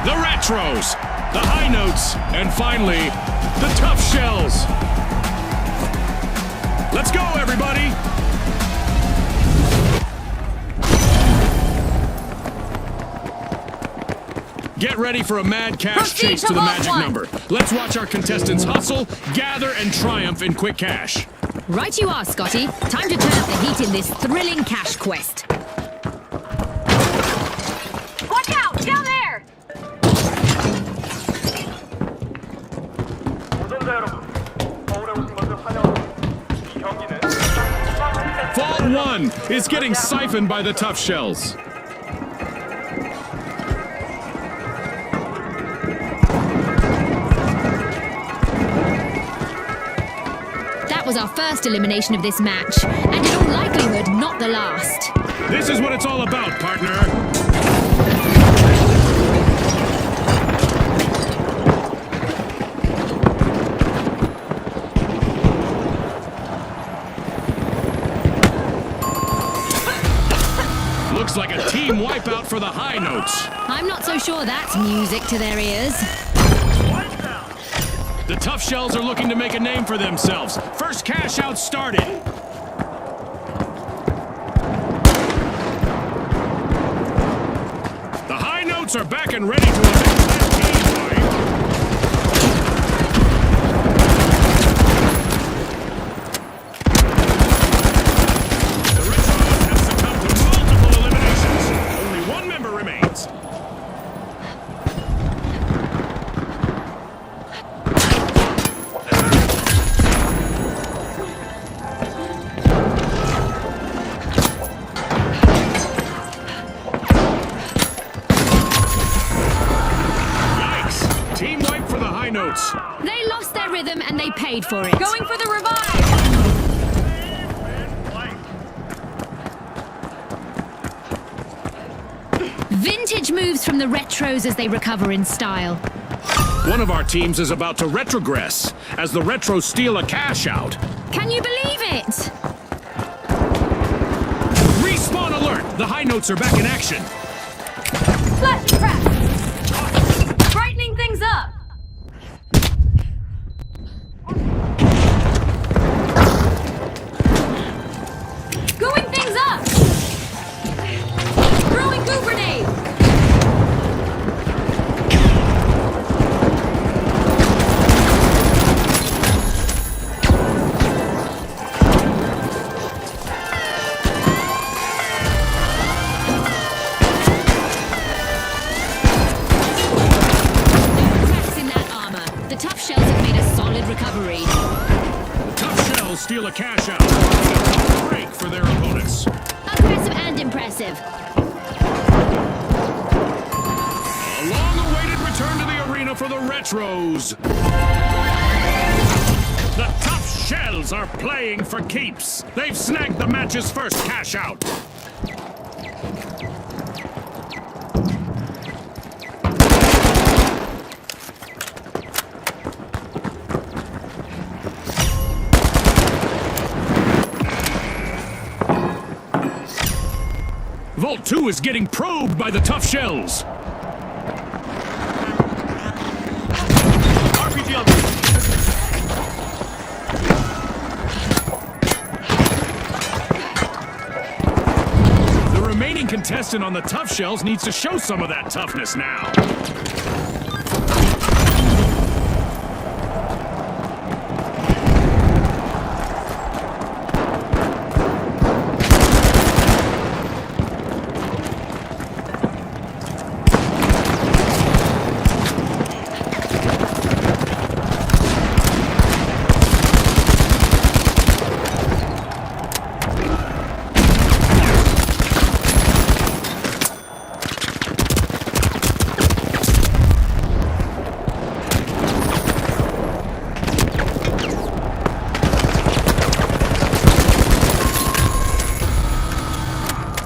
the retros, the high notes, and finally, the tough shells. Let's go, everybody! Get ready for a mad cash chase to the magic number. Let's watch our contestants hustle, gather, and triumph in quick cash. Right you are, Scotty. Time to turn up the heat in this thrilling cash quest. Watch out! Down there! Vault 1 is getting siphoned by the tough shells. That was our first elimination of this match, and in all likelihood, not the last. This is what it's all about, partner. Looks like a team wipeout for the high notes. I'm not so sure that's music to their ears. The tough shells are looking to make a name for themselves. First cash out started. The high notes are back and ready to avenge that team wipe. The retros have succumbed to multiple eliminations. Only one member remains. Team wipe for the high notes. They lost their rhythm and they paid for it. Going for the revive! Vintage moves from the retros as they recover in style. One of our teams is about to retrogress as the retros steal a cash out. Can you believe it? Respawn alert! The high notes are back in action. Flash trap! Brightening things up! Going things up! Throwing goo grenade! Recovery. Tough shells steal a cash out. Break for their opponents. Aggressive and impressive. A long-awaited return to the arena for the retros. The tough shells are playing for keeps. They've snagged the match's first cash out. Vault 2 is getting probed by the tough shells. RPG on the remaining contestant on the tough shells needs to show some of that toughness now.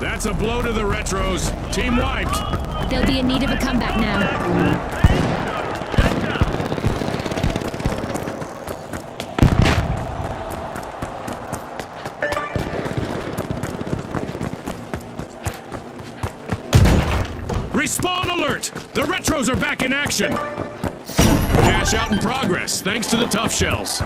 That's a blow to the retros. Team wiped. They'll be in need of a comeback now. Respawn! On alert! The retros are back in action! Cash out in progress, thanks to the tough shells.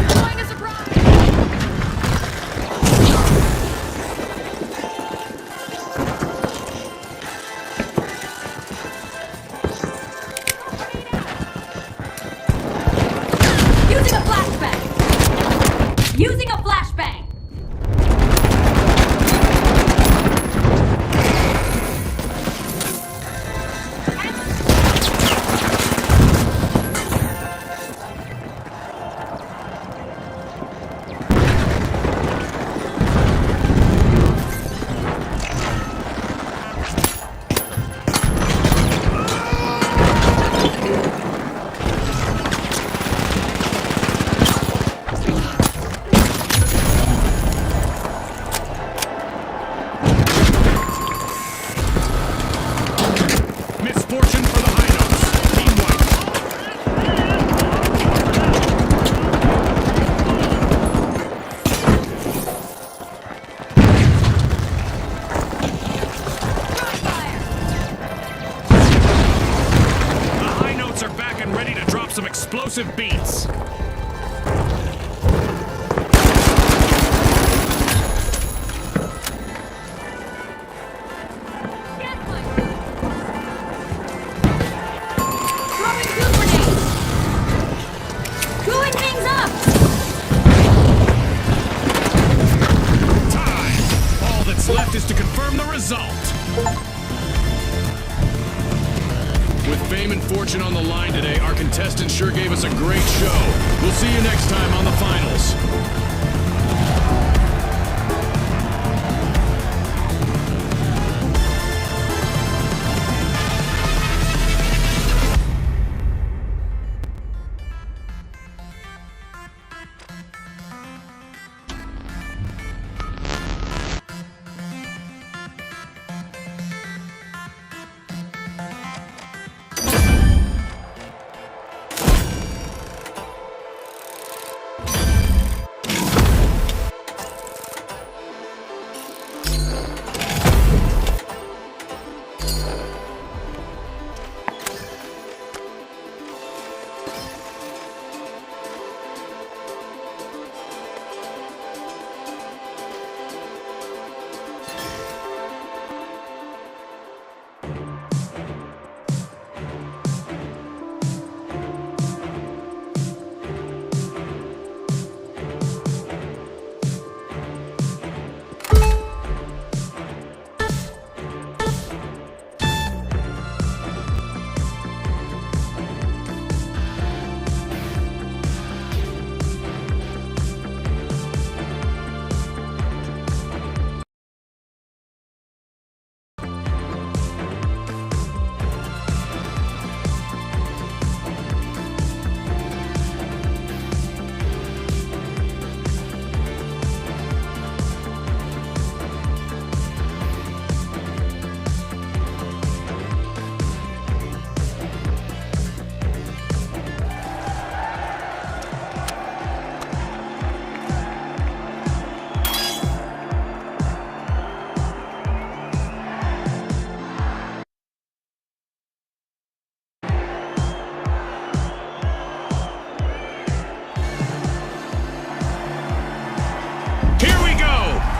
Throwing a surprise! Using a flashbang! Using a flashbang! Misfortune for the high notes. Team white. The high notes are back and ready to drop some explosive beats. Throwing two grenades! Cooling things up! Time! All that's left is to confirm the result. With fame and fortune on the line today, our contestants sure gave us a great show. We'll see you next time on the finals.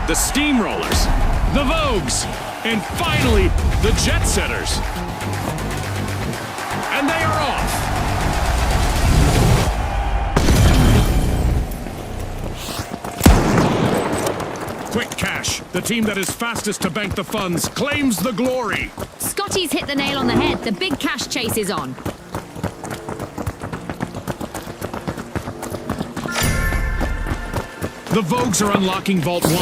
The Steamrollers, the Vogues, and finally, the Jet Setters. And they are off. Quick cash. The team that is fastest to bank the funds claims the glory. Scotty's hit the nail on the head. The big cash chase is on. The Vogues are unlocking Vault 1.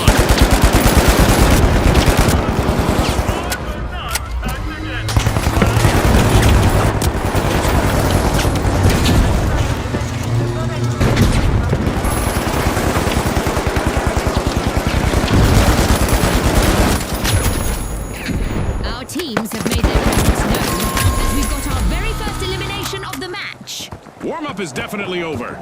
lap is definitely over.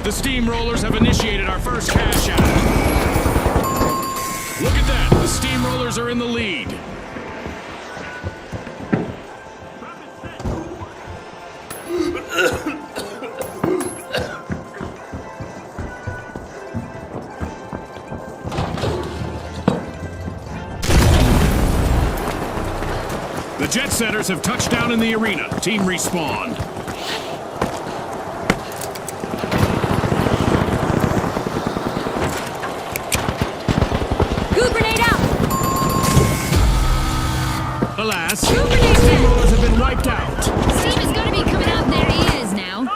The steamrollers have initiated our first cash out. Look at that, the steamrollers are in the lead. The jet setters have touched down in the arena. Team respawned. Alas, the steamrollers have been wiped out. Steam is going to be coming out their ears now.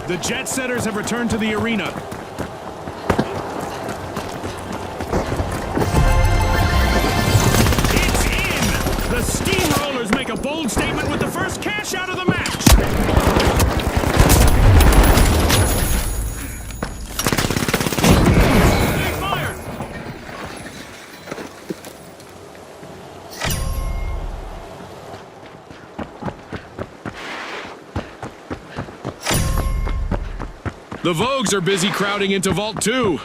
The jet setters have returned to the arena. It's in! The steamrollers make a bold statement with the first cash out of the match. The Vogues are busy crowding into Vault 2.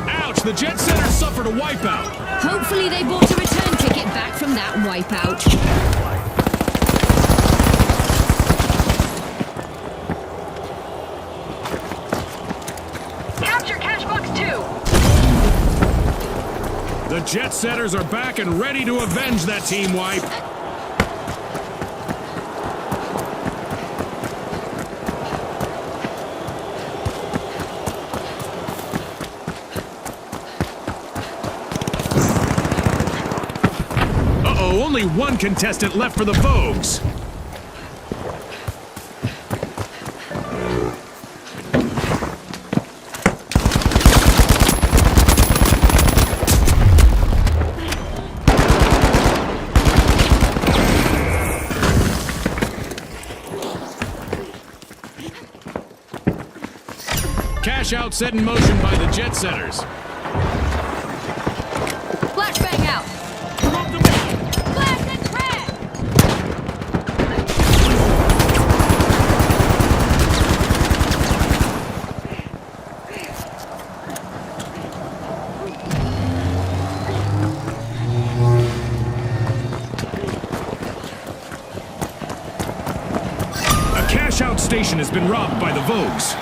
Ouch! The jet setters suffered a wipeout. Hopefully they bought a return ticket back from that wipeout. The jet setters are back and ready to avenge that team wipe. Uh-oh, only one contestant left for the Vogues. Cash out set in motion by the jet setters. Flashbang out. Blast and track. A cash out station has been robbed by the Vogues.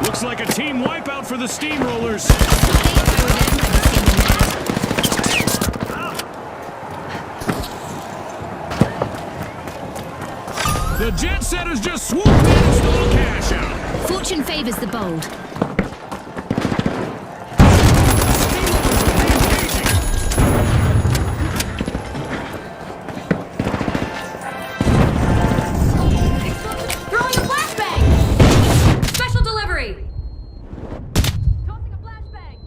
Looks like a team wipeout for the steamrollers. The jet setters just swooped in and stole cash out. Fortune favors the bold. Throwing a flashbang! Special delivery! Tossing a flashbang!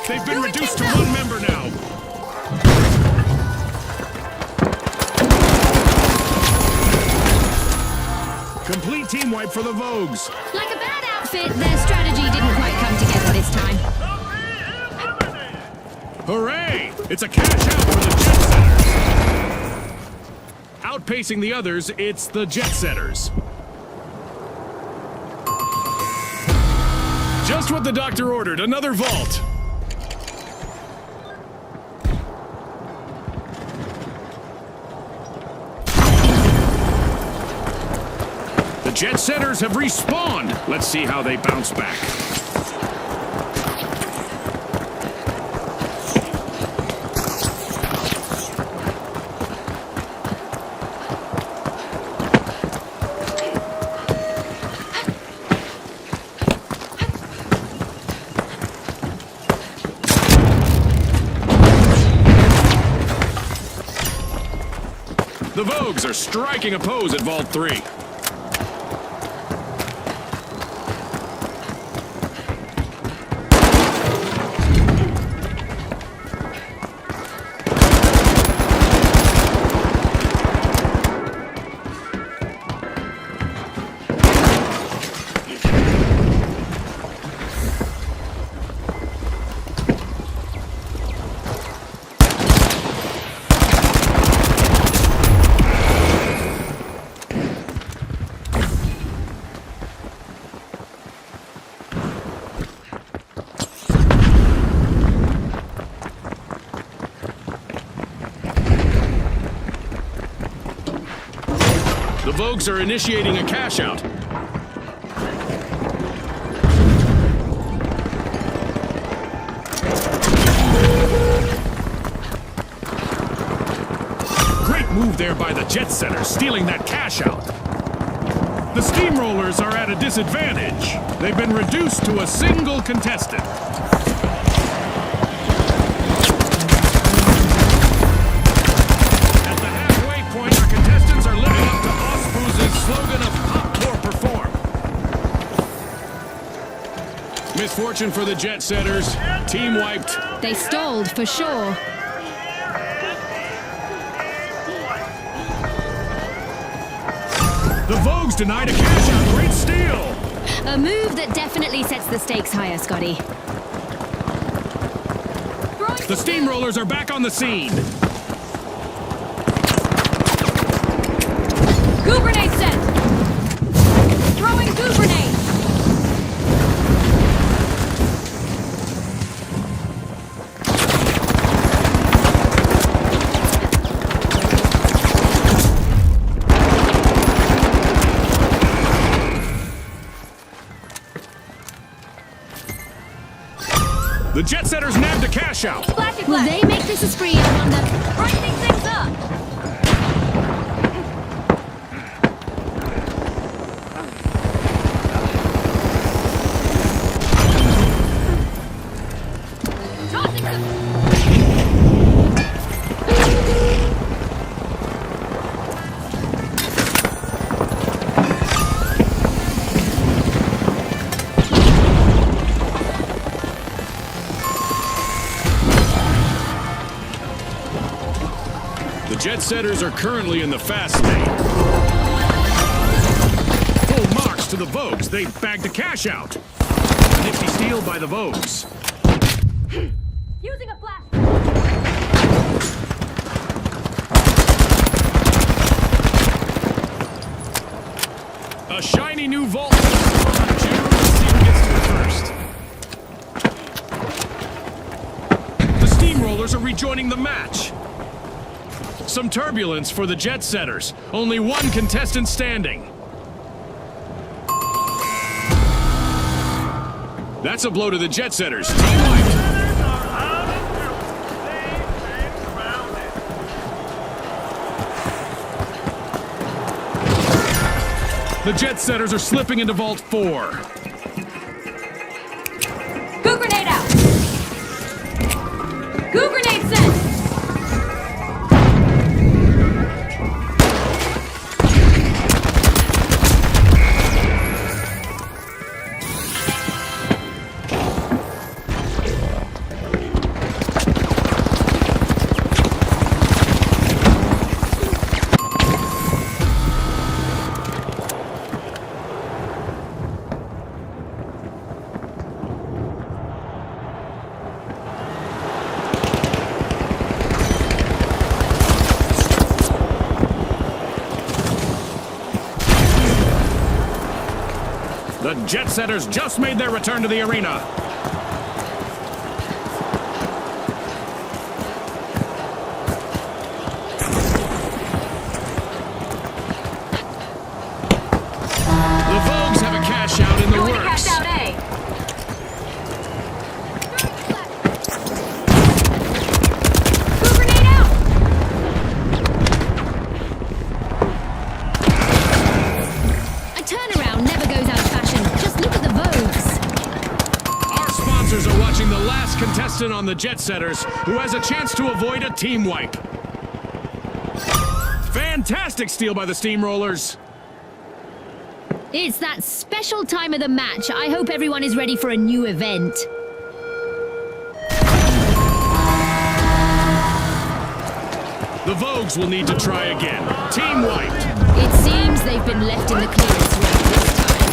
They've been reduced to one member now. Complete team wipe for the Vogues. Like a bad outfit, their strategy didn't quite come together this time. Hooray! It's a cash out for the jet setters. Outpacing the others, it's the jet setters. Just what the doctor ordered, another vault. The jet setters have respawned. Let's see how they bounce back. The Vogues are striking a pose at Vault 3. The Vogues are initiating a cash out. Great move there by the jet setters, stealing that cash out. The steamrollers are at a disadvantage. They've been reduced to a single contestant. At the halfway point, our contestants are living up to Osboo's slogan of Pop Core Perform. Misfortune for the jet setters. Team wiped. They stalled for sure. The Vogues denied a cash out. Great steal. A move that definitely sets the stakes higher, Scotty. The steamrollers are back on the scene. Goo grenade set! Throwing goo grenade! The jet setters nabbed a cash out. Flashy Will flash! they make this a spree, I wonder? Brightening things up! Tossing them! The jet setters are currently in the fast lane. Full marks to the Vogues. They bagged a cash out. nifty steal by the Vogues. Using a flash. A shiny new vault. Let's see who gets to it first. The steamrollers are rejoining the match. Some turbulence for the jet setters. Only one contestant standing. That's a blow to the jet setters. Team wiped. The jet setters are slipping into Vault 4. Goo grenade out. Goo grenade sent. The jet setters just made their return to the arena. The Vogues have a cash out in the Going to works. cash out A. Goo grenade out. A turnaround never goes out of fashion. Just look at the Vogues. Our sponsors are watching the last contestant on the jet setters, who has a chance to avoid a team wipe. Fantastic steal by the steamrollers. It's that special time of the match. I hope everyone is ready for a new event. The Vogues will need to try again. Team wiped. It seems they've been left in the clearance room this time.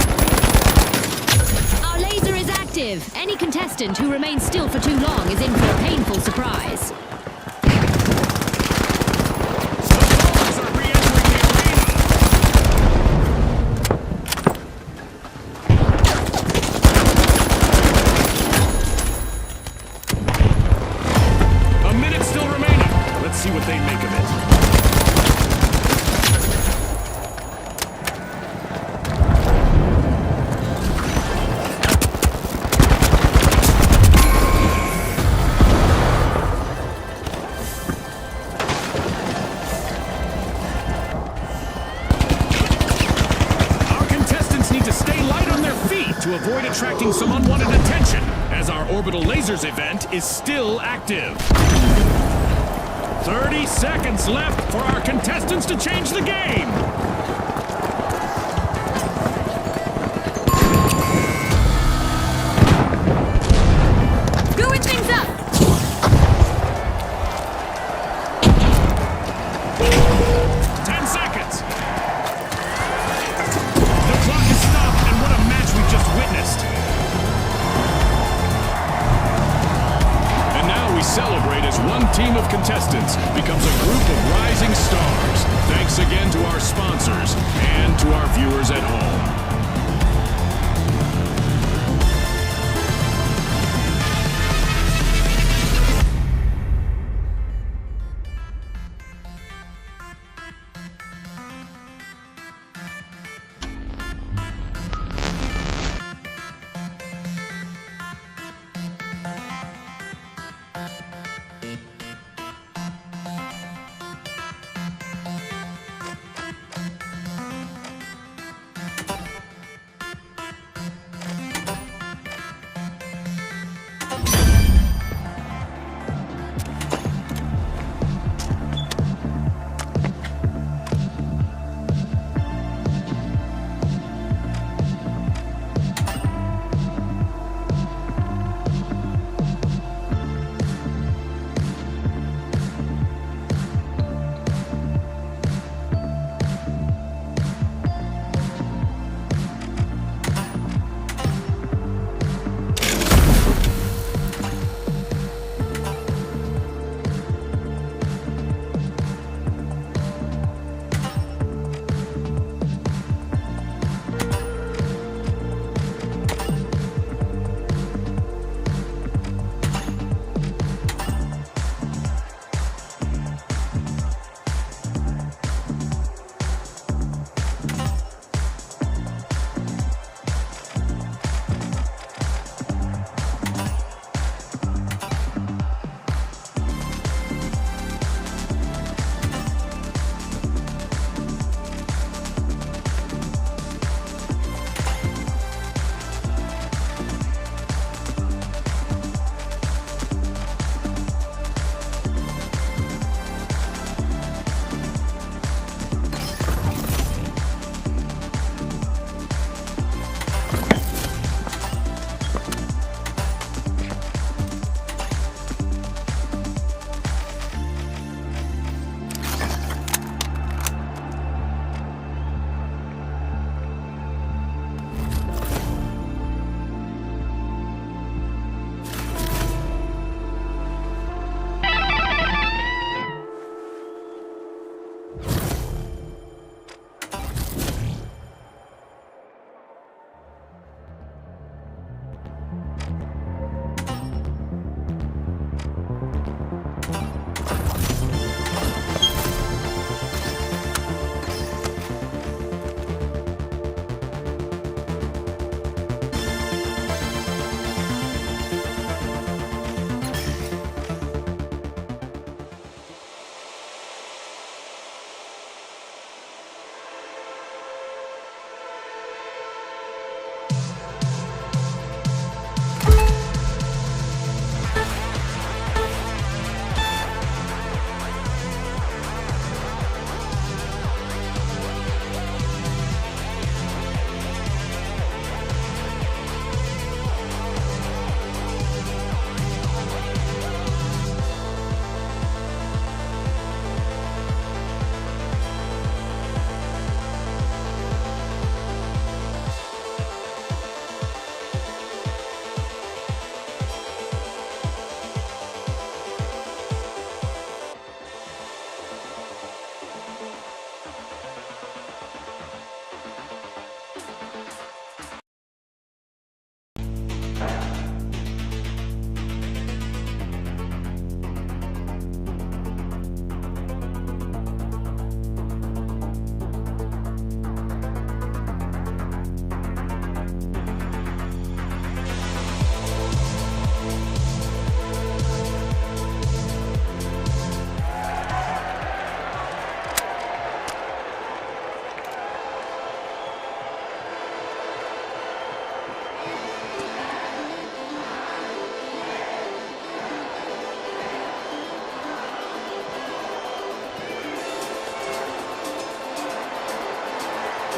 Our laser is active. Any contestant who remains still for too long is in for a painful surprise. The Vogues are re-entering the arena. A minute still remaining. Let's see what they make of it. Our contestants need to stay light on their feet to avoid attracting some unwanted attention, as our Orbital Lasers event is still active. 30 seconds left for our contestants to change the game. Gooing things up. 10 seconds. The clock has stopped, and what a match we've just witnessed. And now we celebrate as one team of contestants becomes a group of rising stars. Thanks again to our sponsors and to our viewers at home.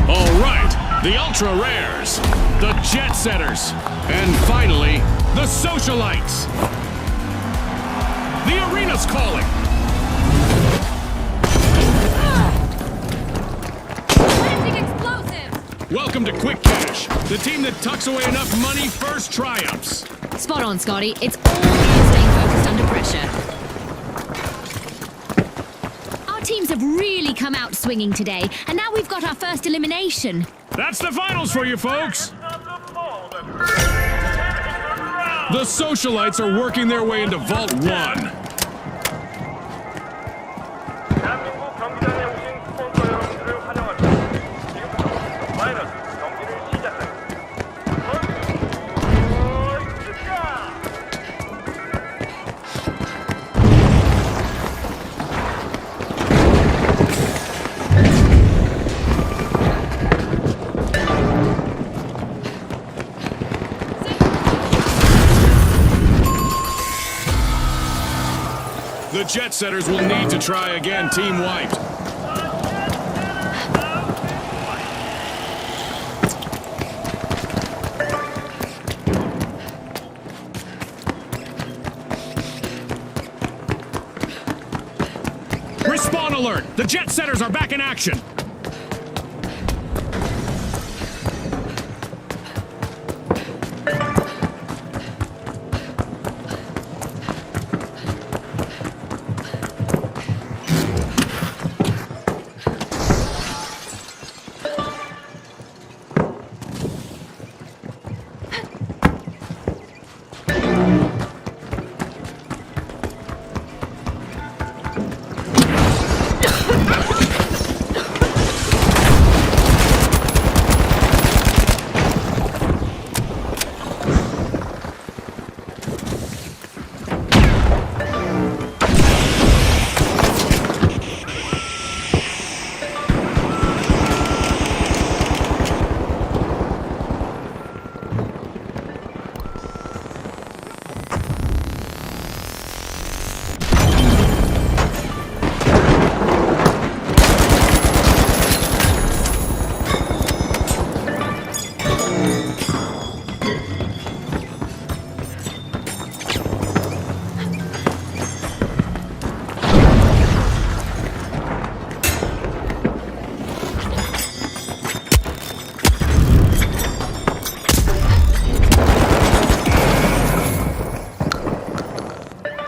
All right, the ultra rares, the jet setters, and finally, the socialites. The arena's calling. Planting explosives! Welcome to Quick Cash, the team that tucks away enough money first triumphs. Spot on, Scotty. It's all about staying focused under pressure. Our teams have really come out swinging today, and now we've got our first elimination. That's the finals for you folks. The socialites are working their way into Vault 1. 대한민국 경기장에 오신 스폰서 여러분들을 환영합니다. 지금부터 마이너스 경기를 시작합니다. 선수 시작! The jet setters will need to try again, team wiped. Respawn alert! The jet setters are back in action!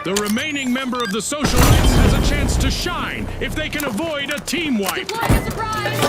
The remaining member of the socialites has a chance to shine if they can avoid a team wipe. Deploy a surprise!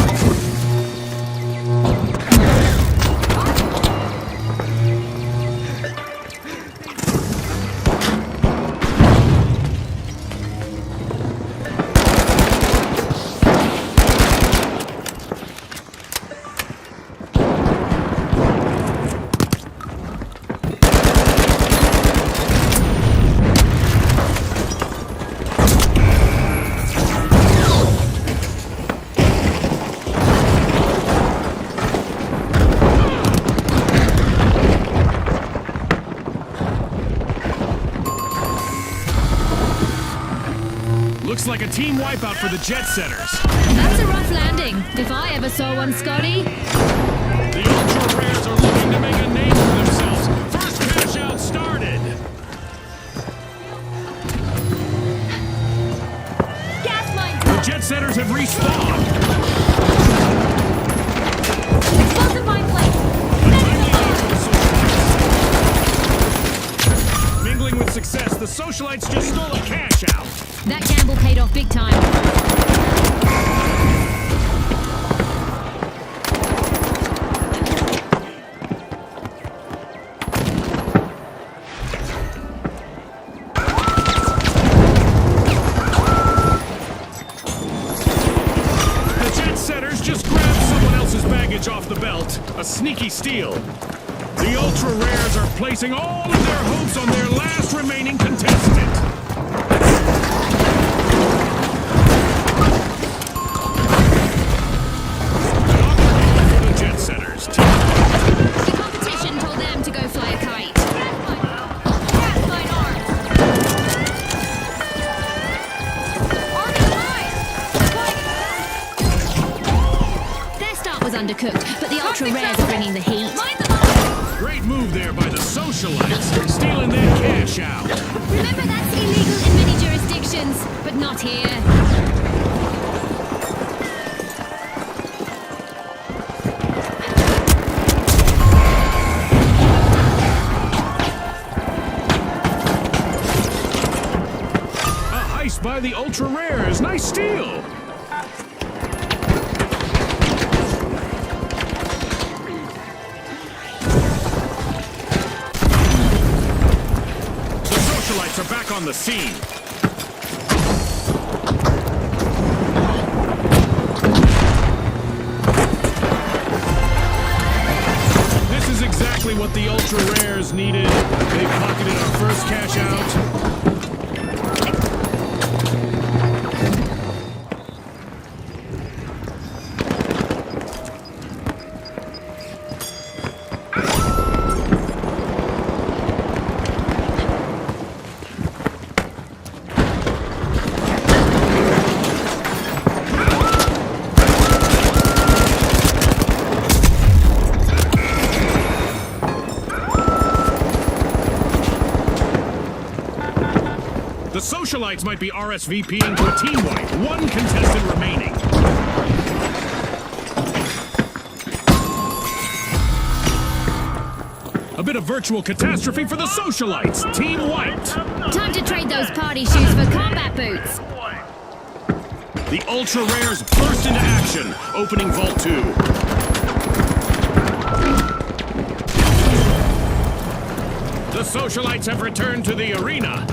Looks like a team wipeout for the jet setters. That's a rough landing. If I ever saw one, Scotty. The ultra rares are looking to make a name for themselves. First cash out started. Gas mine! The jet setters have respawned. Explosive mine placed! Mingling with success, the socialites just stole a cash out. That gamble paid off big time. The jet setters just grabbed someone else's baggage off the belt. A sneaky steal. The ultra rares are placing all of their hopes on their last remaining contestant. The jet setters. The competition told them to go fly a kite. Gas mine armed! Armed fire! Their start was undercooked, but the ultra rares are bringing the heat. Mind the mark! Great move there by the socialites, stealing their cash out. Remember, that's illegal in many jurisdictions, but not here. By the ultra rares. Nice steal. The socialites are back on the scene. This is exactly what the ultra rares needed. They pocketed our first cash out. The socialites might be RSVPing to a team wipe. One contestant remaining. A bit of virtual catastrophe for the socialites. Team wiped. Time to trade those party shoes for combat boots. The ultra rares burst into action, opening Vault 2. The socialites have returned to the arena.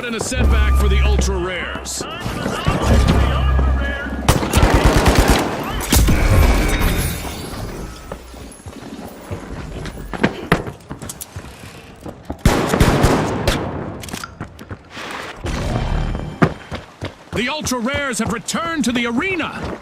And a setback for the ultra rares. The ultra rares have returned to the arena.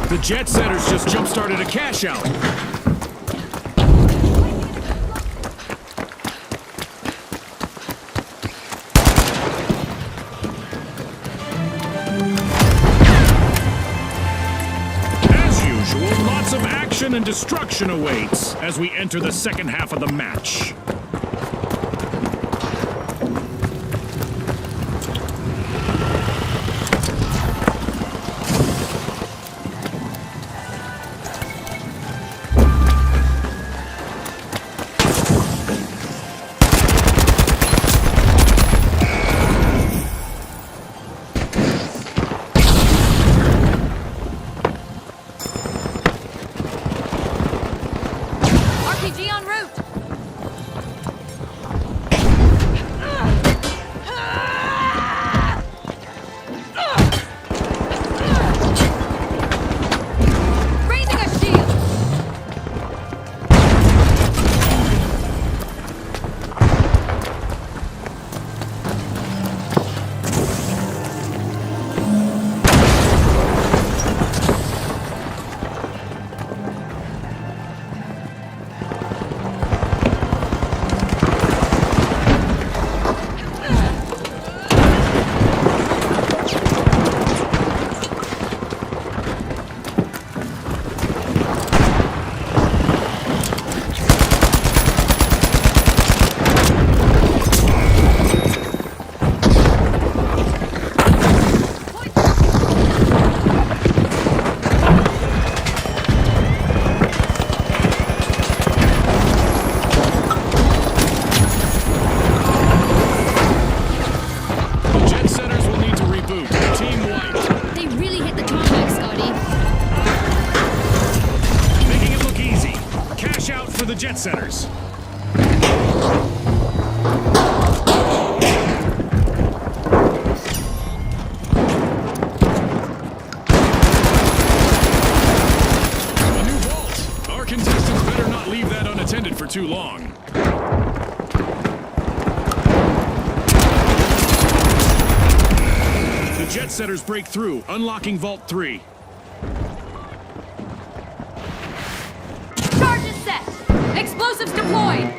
The jet setters just jump-started a cash out. As usual, lots of action and destruction awaits as we enter the second half of the match. RPG en route! jet setters. A new vault. Our contestants better not leave that unattended for too long. The jet setters break through, unlocking Vault 3. Charges set. Explosives deployed.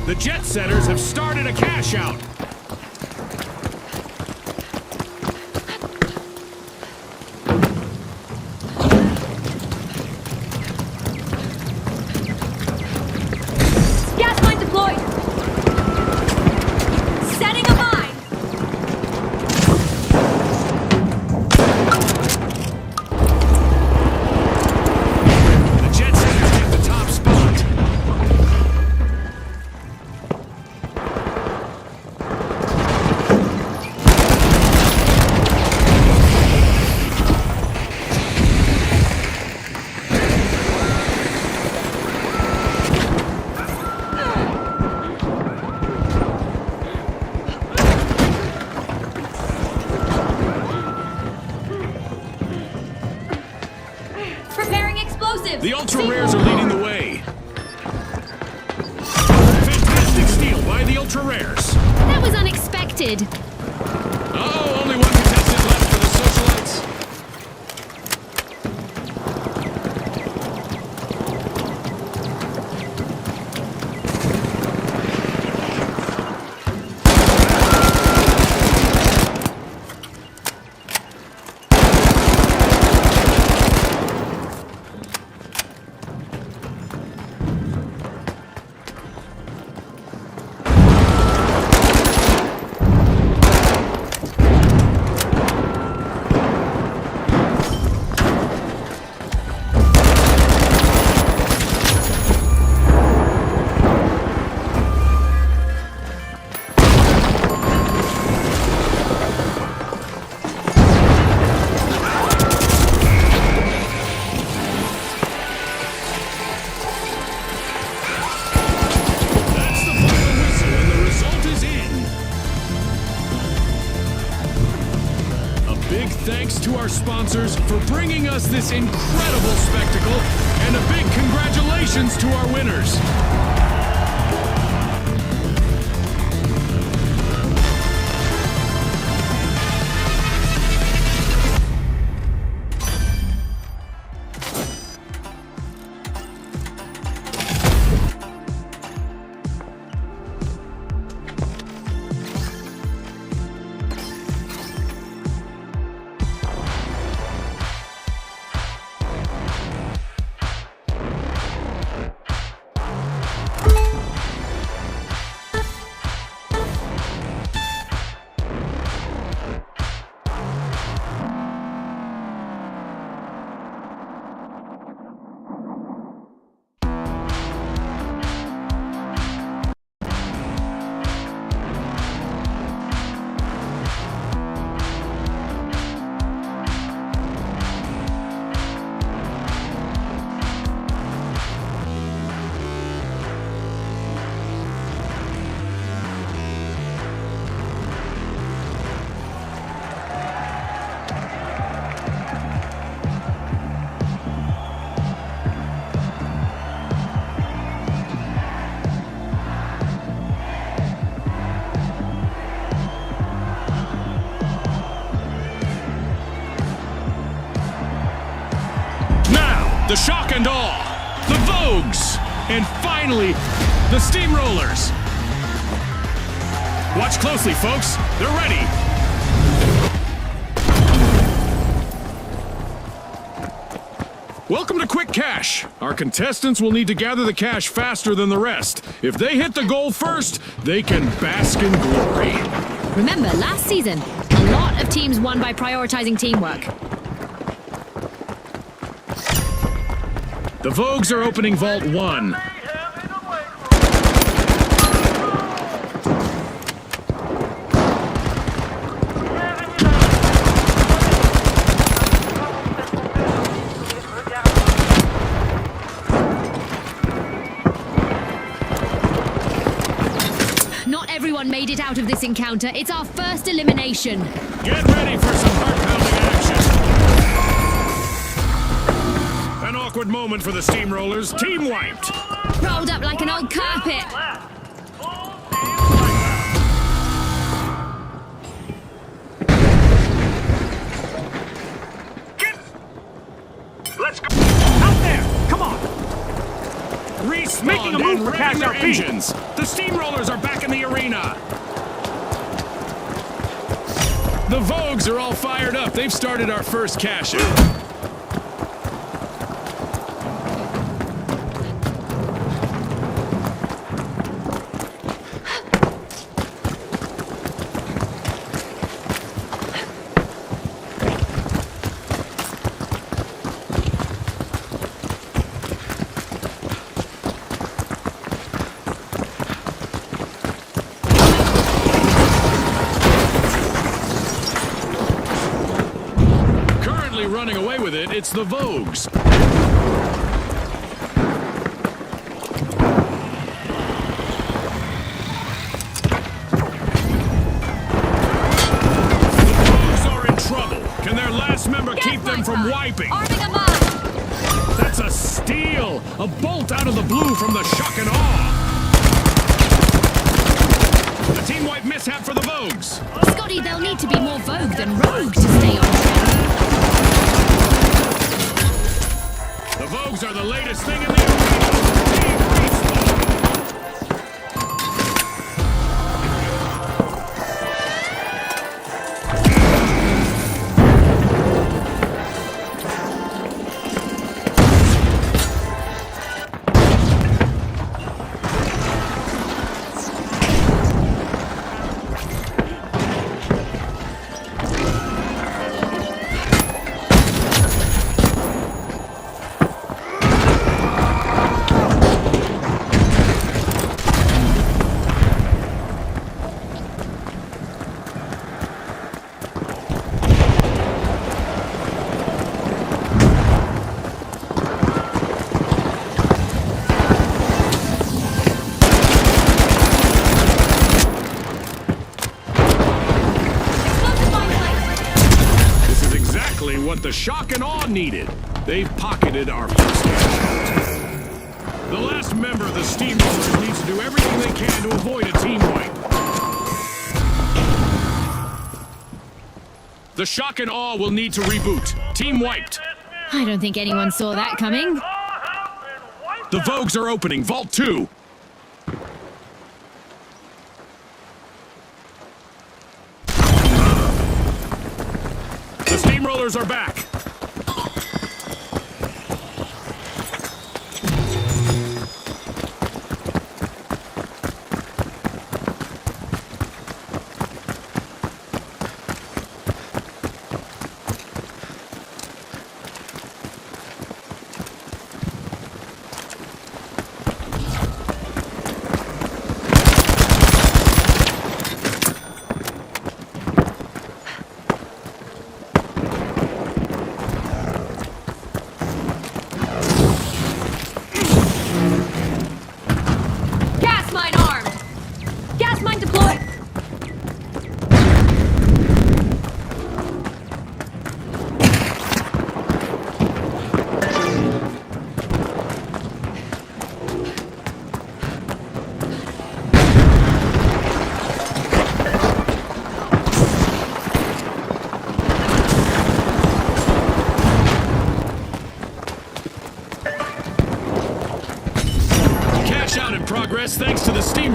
The jet setters have started a cash out. Gas mine deployed. Setting a mine. The jet setters take the top spot. Preparing explosives. The ultra rares are leading the way. Fantastic steal by the ultra rares. That was unexpected. Oh, only one contestant left for the socialites. That's the final whistle, and the result is in. A big thanks to our sponsors for bringing us this incredible spectacle, and a big congratulations to our winners. The shock and awe, the Vogues, and finally, The steamrollers! Watch closely, folks. They're ready. Welcome to Quick Cash. Our contestants will need to gather the cash faster than the rest. If they hit the goal first, they can bask in glory. Remember, last season, a lot of teams won by prioritizing teamwork. The Vogues are opening Vault 1. Not everyone made it out of this encounter. It's our first elimination. Get ready for some heart-pounding action. An awkward moment for the steamrollers. Team wiped. Rolled up like an old carpet. Let's go. Out there! Come on! Respawned Making a move and for revving cash their RP. engines. The steamrollers are back in the arena. The Vogues are all fired up. They've started our first cash-in. Running away with it, it's the Vogues. Can their last member keep them from wiping? Arming them up! That's a steal! A bolt out of the blue from the shock and awe! The team wipe mishap for the Vogues! Scotty, they'll need to be more Vogue than Rogue to stay on track. The Vogues are the latest thing in the arena! Team Respawn! What the shock and awe needed. They've pocketed our first cash. The last member of the Steamrollers needs to do everything they can to avoid a team wipe. The shock and awe will need to reboot. Team wiped. I don't think anyone saw that coming. The Vogues are opening Vault 2. The Steamrollers are back.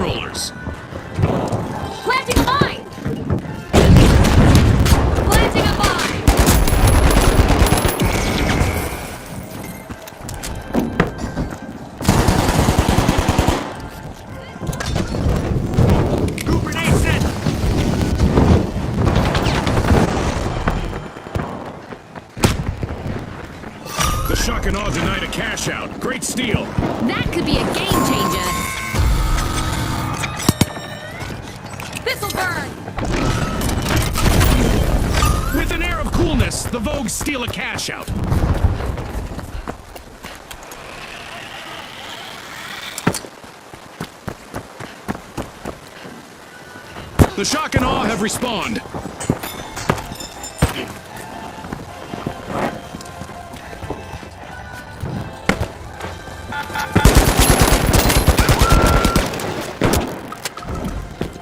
steamrollers. Planting a mine! Planting a mine! Grenade set! The shock and awe denied a cash out. Great steal. That could be a game changer. This'll burn! With an air of coolness, the Vogues steal a cash out. The shock and awe have respawned.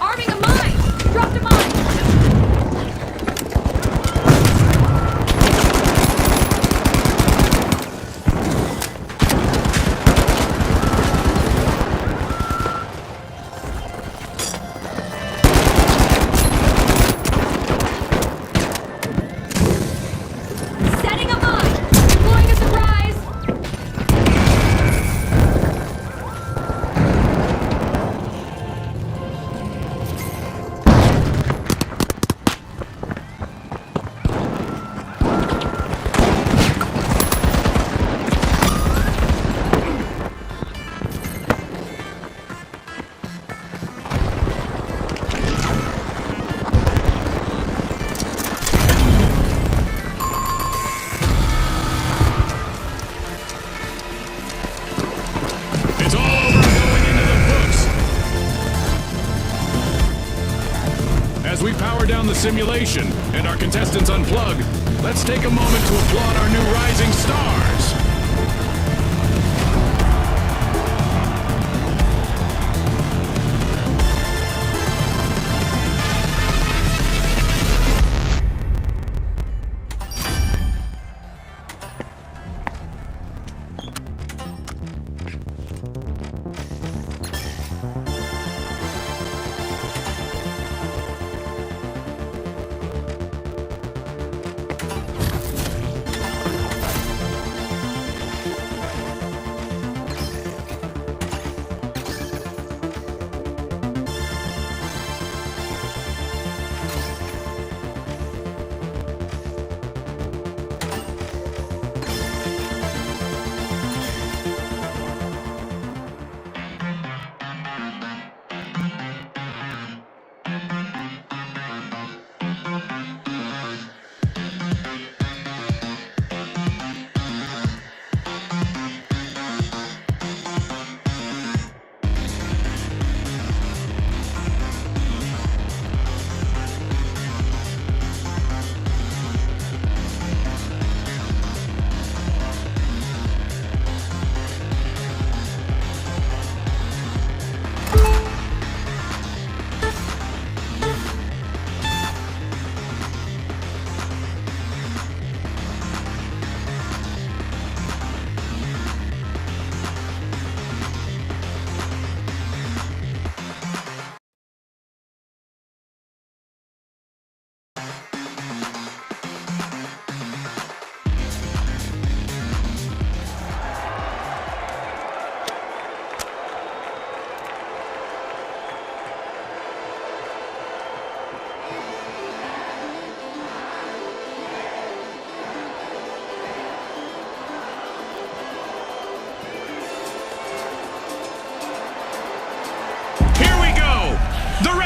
Arming a mine! Dropped a mine! Setting a mine! Deploying a surprise! It's all over going into the books. As we power down the simulation and our contestants unplug, let's take a moment to applaud our new rising stars.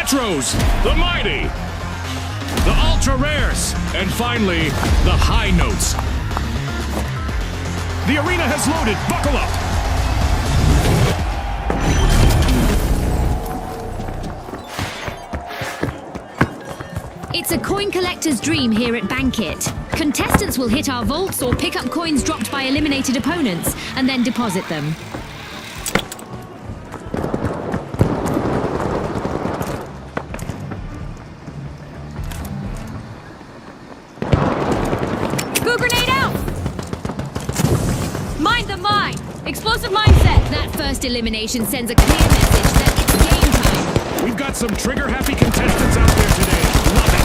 Retros, the mighty, the ultra rares, and finally, the high notes. The arena has loaded. Buckle It's a coin collector's dream here at Bankit. Contestants will hit our vaults or pick up coins dropped by eliminated opponents, and then deposit them. Grenade out! Mind the mine! Explosive mine set! That first elimination sends a clear message that it's game time. We've got some trigger-happy contestants out there today. Love it.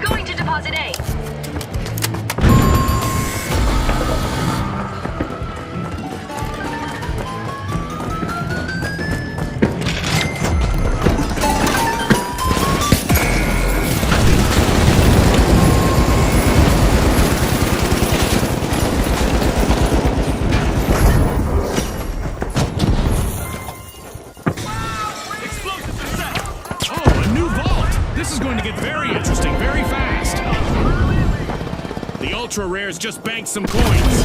Going to deposit A. Oh, a new vault! This is going to get very interesting very fast. The ultra rares just banked some coins.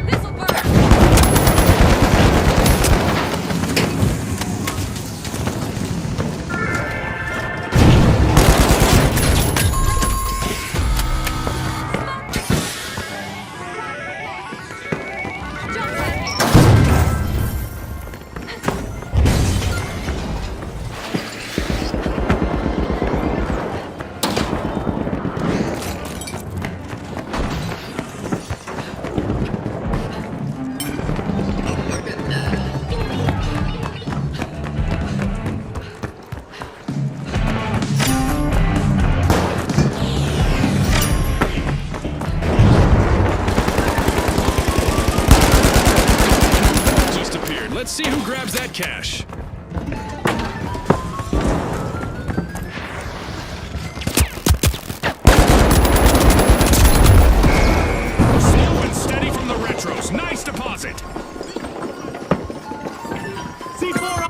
This'll burn. Jump head. Just appeared. Let's see who grabs that cash. Slow and steady from the retros. Nice deposit. C4.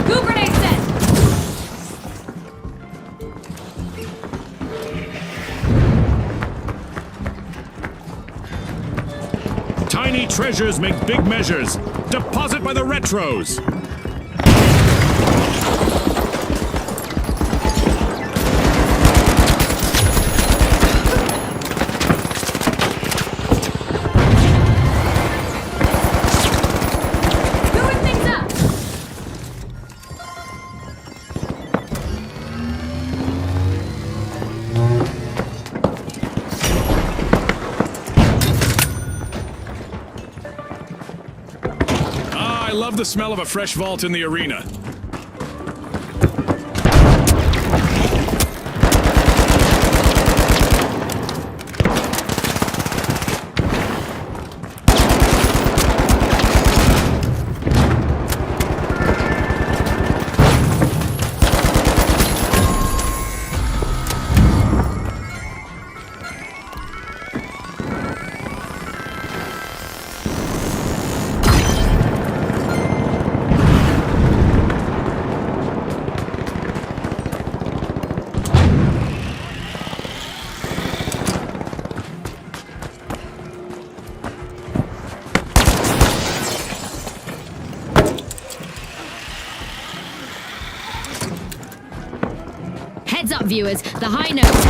Goo grenade set. Tiny treasures make big measures. Deposit by the retros. Moving things up. Ah, I love the smell of a fresh vault in the arena. Heads up, viewers. The high notes.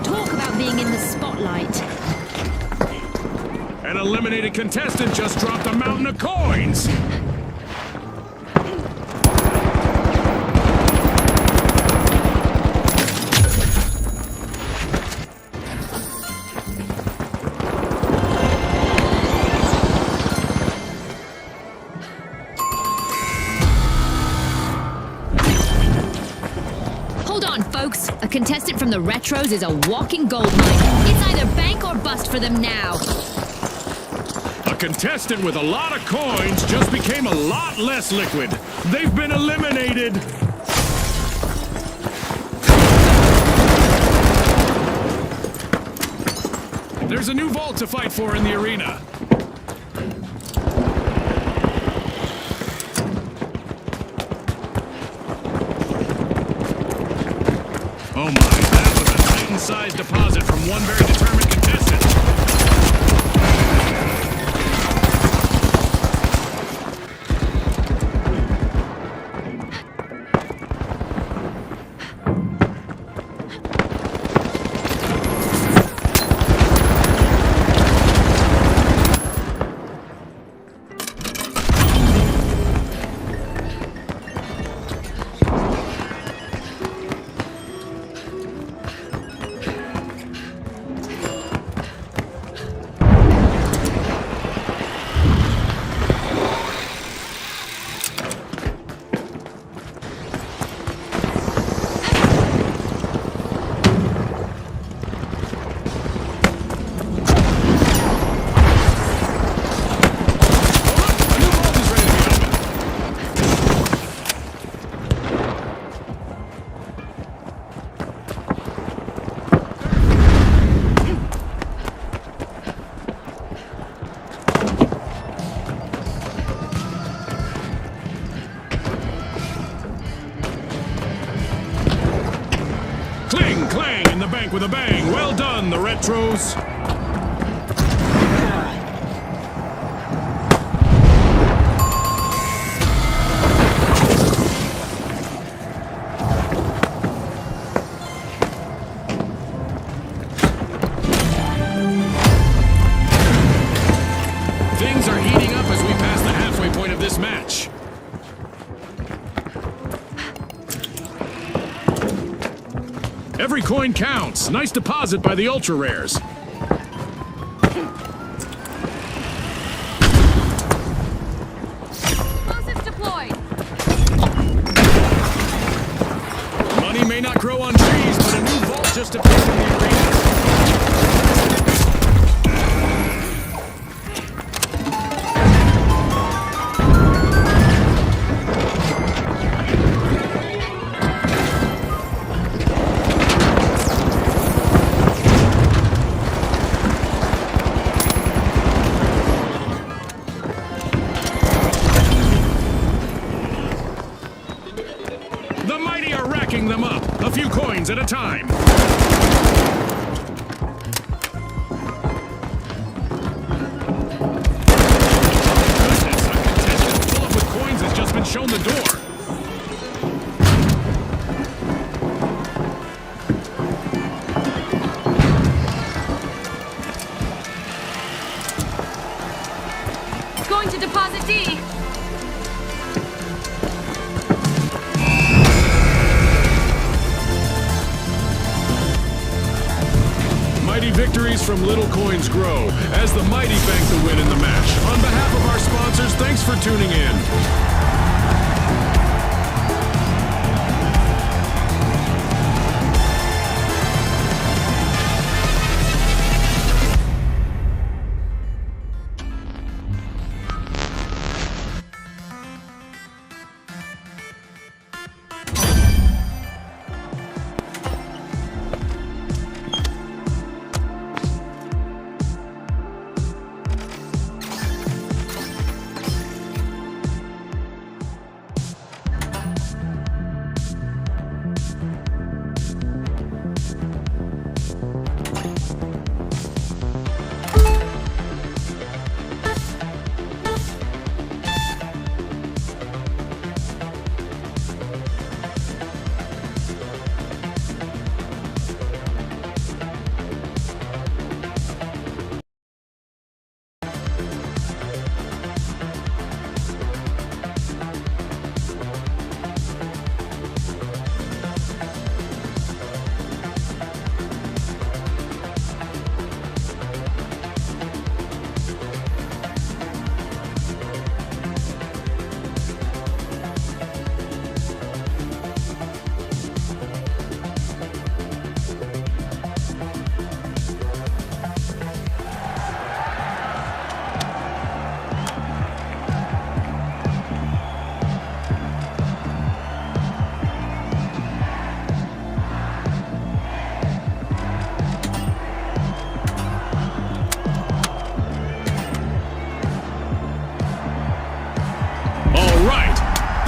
Talk about being in the spotlight. An eliminated contestant just dropped a mountain of coins. Hold on, folks. folks. A contestant from the Retros is a walking gold mine. It's either bank or bust for them now. A contestant with a lot of coins just became a lot less liquid. They've been eliminated. There's a new vault to fight for in the arena. Oh my, that was a Titan-sized deposit from one very determined contestant. Cling, clang in the bank with a bang. Well done, the Retros. Things are heating up as we pass the halfway point of this match. Every coin counts. Nice deposit by the ultra rares. Explosives deployed. Money may not grow on trees, but a new vault just appeared in the arena. The mighty are racking them up, a few coins at a time. Goodness, a contestant full up with coins has just been shown the door. Going to deposit D. Mighty victories from little coins grow as the mighty bank the win in the match. On behalf of our sponsors, thanks for tuning in.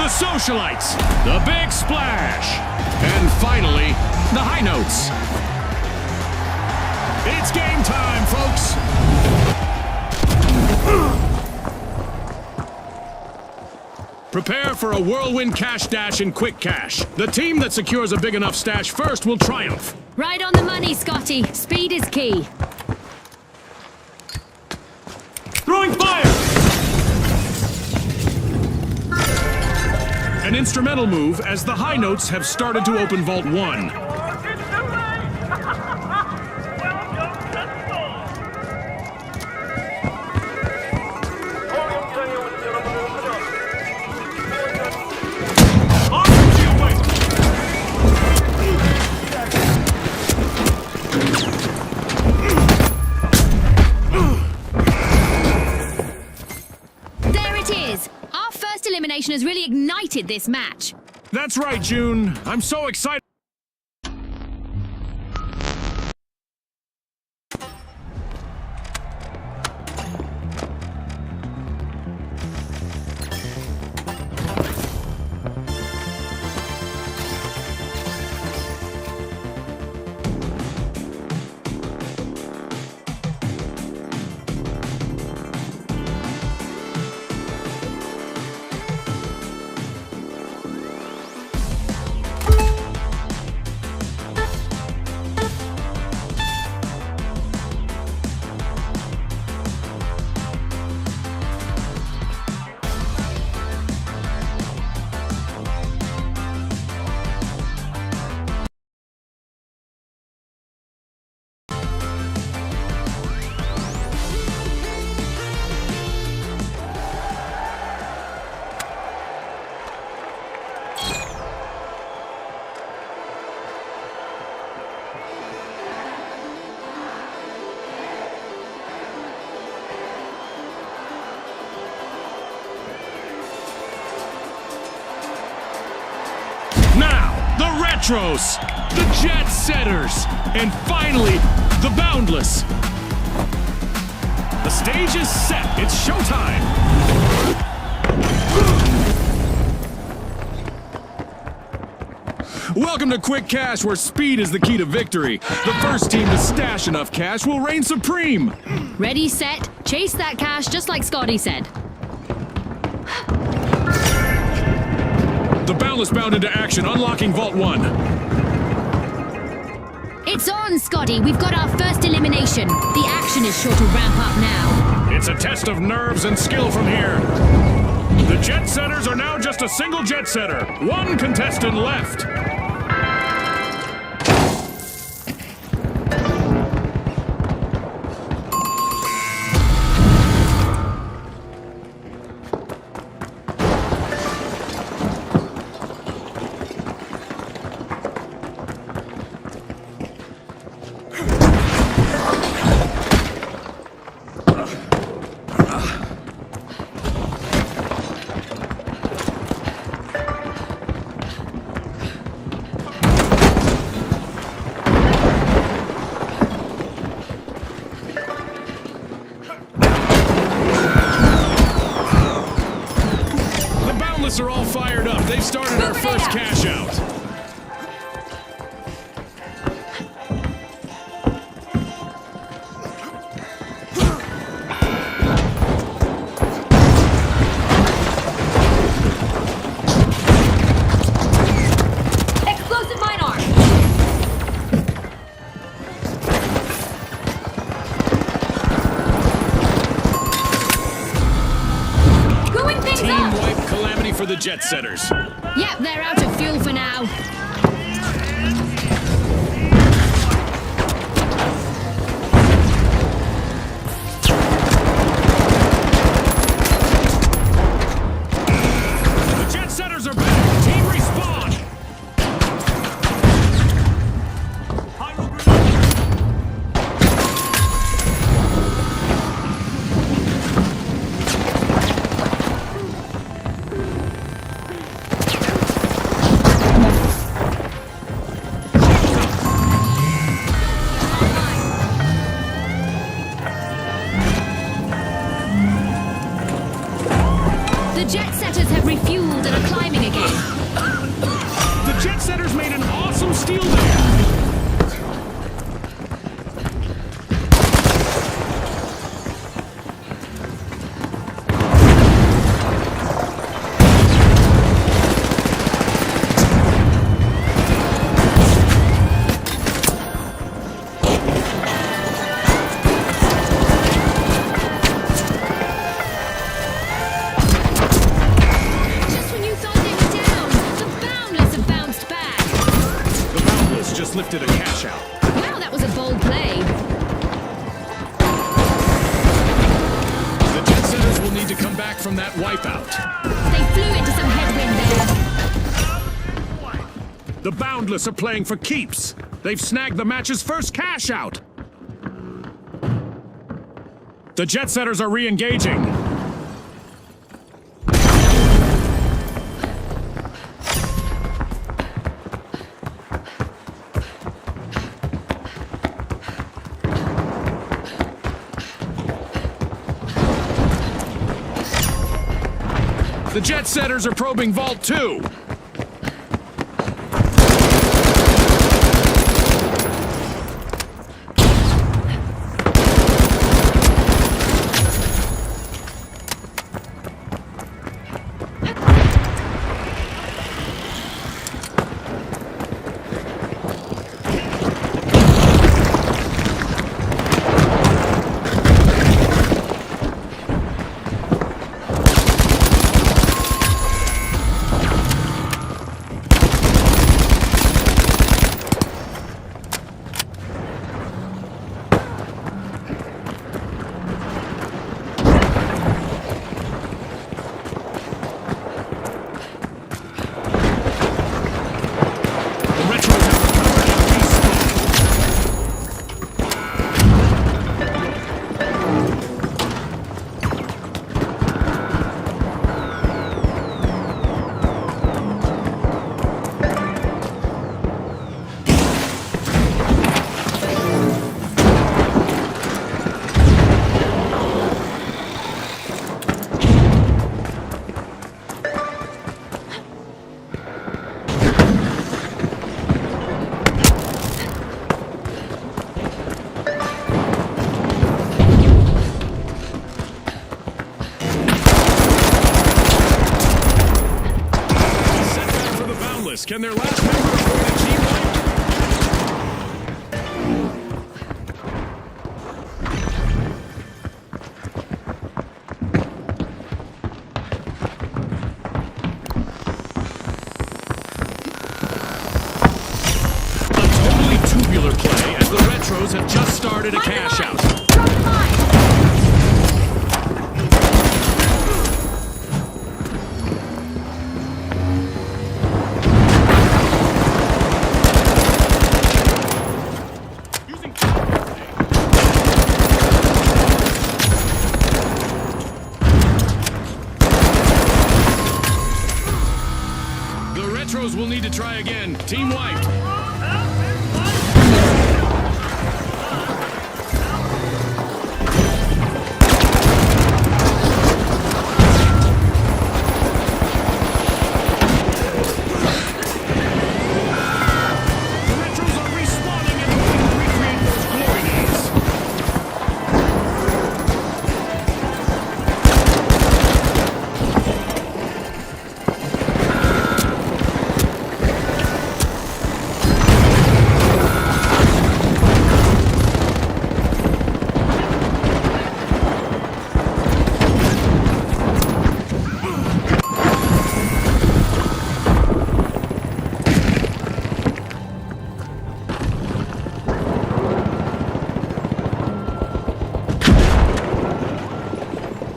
the socialites, the big splash, and finally, the high notes. It's game time, folks! Prepare for a whirlwind cash dash in quick cash. The team that secures a big enough stash first will triumph. Right on the money, Scotty. Speed is key. Throwing fire! An instrumental move as the high notes have started to open Vault 1. There it is. Our first elimination has really ignited this match. That's right, June. I'm so excited. Retros, the Jet Setters, and finally, the Boundless. The stage is set. It's showtime. Welcome to Quick Cash, where speed is the key to victory. The first team to stash enough cash will reign supreme. Ready, set, chase that cash just like Scotty said. The Boundless bound into action, unlocking Vault 1. It's on, Scotty. We've got our first elimination. The action is sure to ramp up now. It's a test of nerves and skill from here. The Jet Setters are now just a single Jet Setter. One contestant left. Are all fired up. They've started our first cash out. Explosive mine arm. Screwing things Team up. wipe calamity for the Jet Setters. Yep, they're out of fuel for now. The Jet Setters are back. Team respawn. setters have refueled and are climbing again. The jet setters made an awesome steal there. Lifted a cash out. Wow, that was a bold play. The jet setters will need to come back from that wipeout. They flew into some headwind there. The Boundless are playing for keeps. They've snagged the match's first cash out. The jet setters are re-engaging. The jet setters are probing Vault 2. Can their last member avoid a team wipe? A totally tubular play as the Retros have just started a cash out. Will need to try again. Team wiped.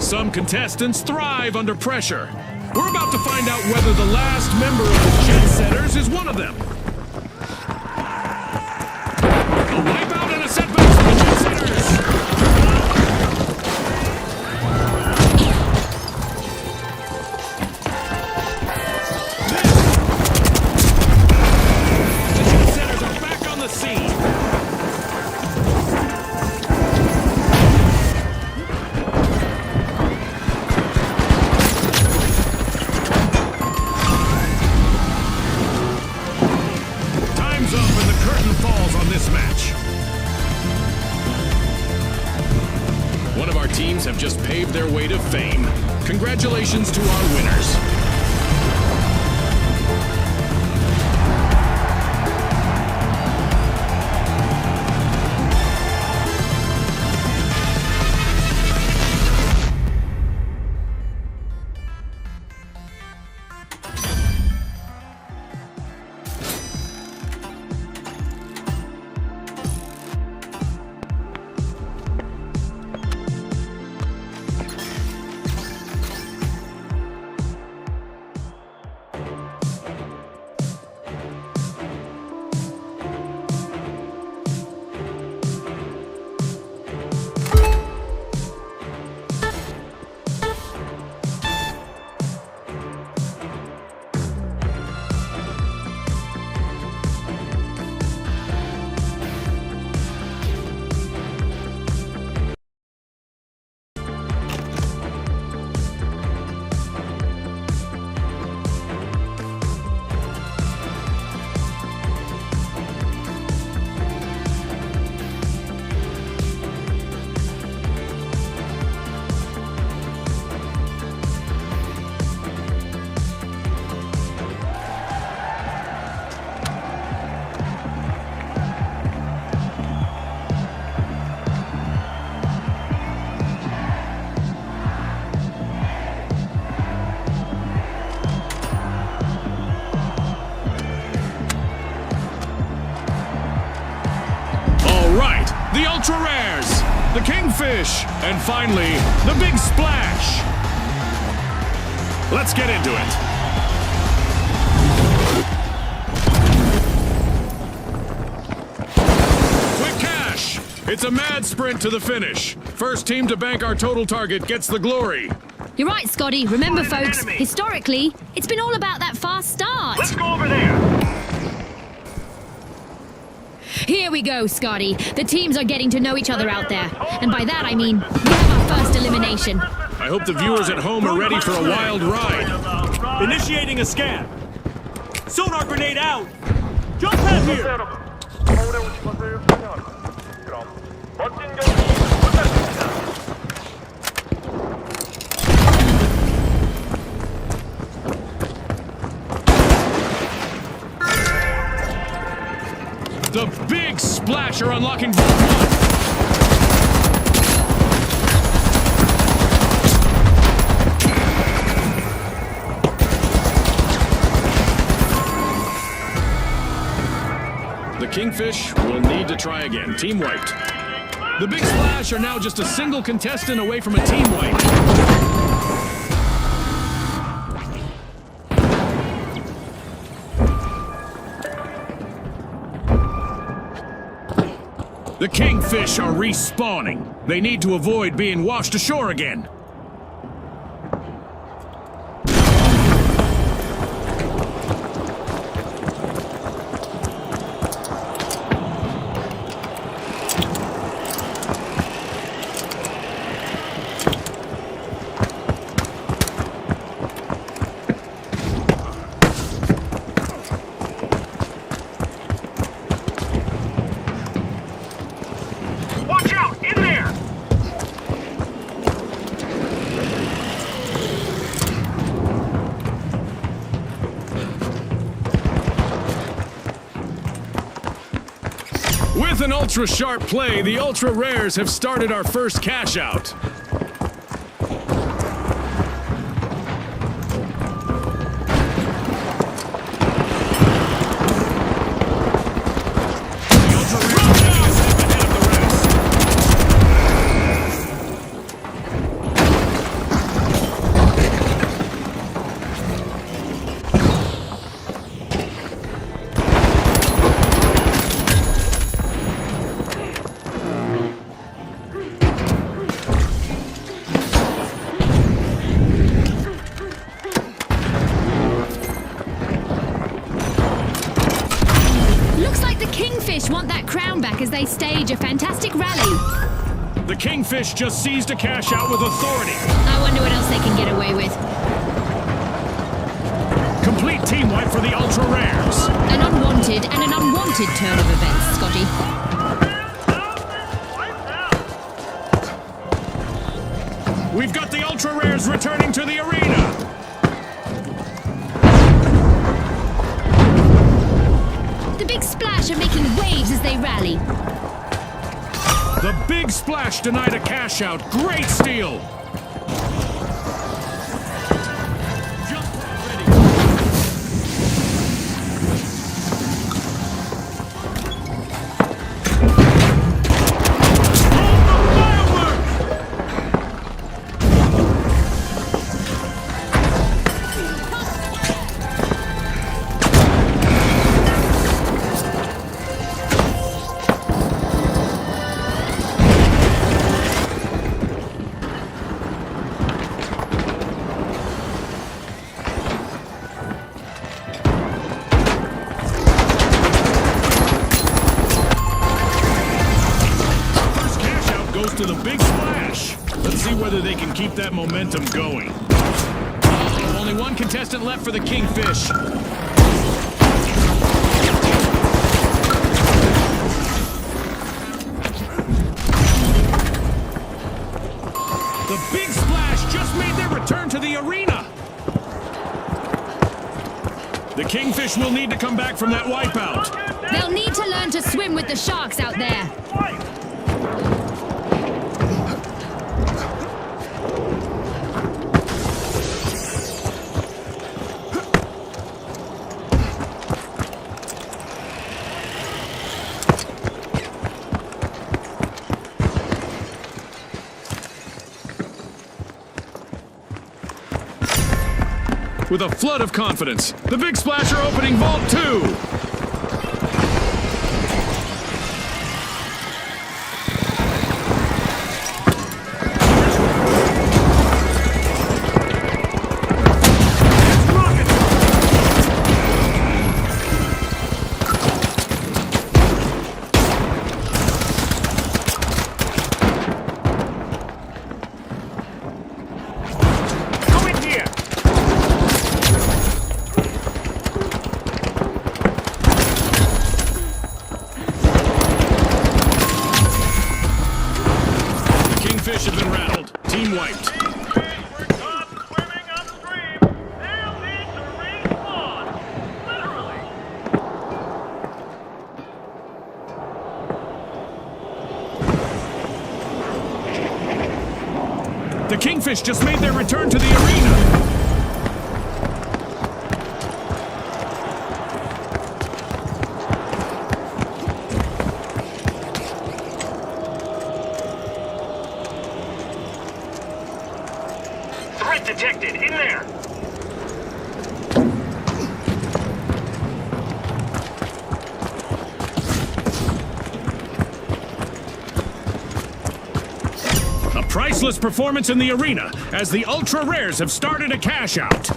Some contestants thrive under pressure. We're about to find out whether the last member of the Jet Setters is one of them. A wipeout and a setback for the Jet Setters. The Jet Setters are back on the scene. Congratulations to our winners. The Ultra Rares, the Kingfish, and finally, the Big Splash. Let's get into it. Quick cash. It's a mad sprint to the finish. First team to bank our total target gets the glory. You're right, Scotty. Remember, folks, historically, it's been all about that fast start. Let's go over there. Here we go, Scotty. The teams are getting to know each other out there. And by that, I mean, we have our first elimination. I hope the viewers at home are ready for a wild ride. Initiating a scan. Sonar grenade out. Jump pad here. The Big Splash are unlocking Vault 1. The Kingfish will need to try again. Team wiped. The Big Splash are now just a single contestant away from a team wipe. The Kingfish are respawning. They need to avoid being washed ashore again. With an ultra-sharp play, the Ultra Rares have started our first cash out. Want that crown back as they stage a fantastic rally. The Kingfish just seized a cash out with authority. I wonder what else they can get away with. Complete team wipe for the Ultra Rares. An unwanted and an unwanted turn of events, Scotty. We've got the ultra rares returning to the arena. The Big Splash are making waves as they rally. The Big Splash denied a cash out. Great steal. To the Big Splash. Let's see whether they can keep that momentum going. Only one contestant left for the Kingfish. The Big Splash just made their return to the arena. The Kingfish will need to come back from that wipeout. They'll need to learn to swim with the sharks out there. With a flood of confidence, the Big Splash are opening Vault 2! Fish have been rattled. Team wiped. We're caught swimming upstream. They'll need to respawn. Literally. The Kingfish just made their return to the arena. Detected in there. A priceless performance in the arena as the ultra rares have started a cash out.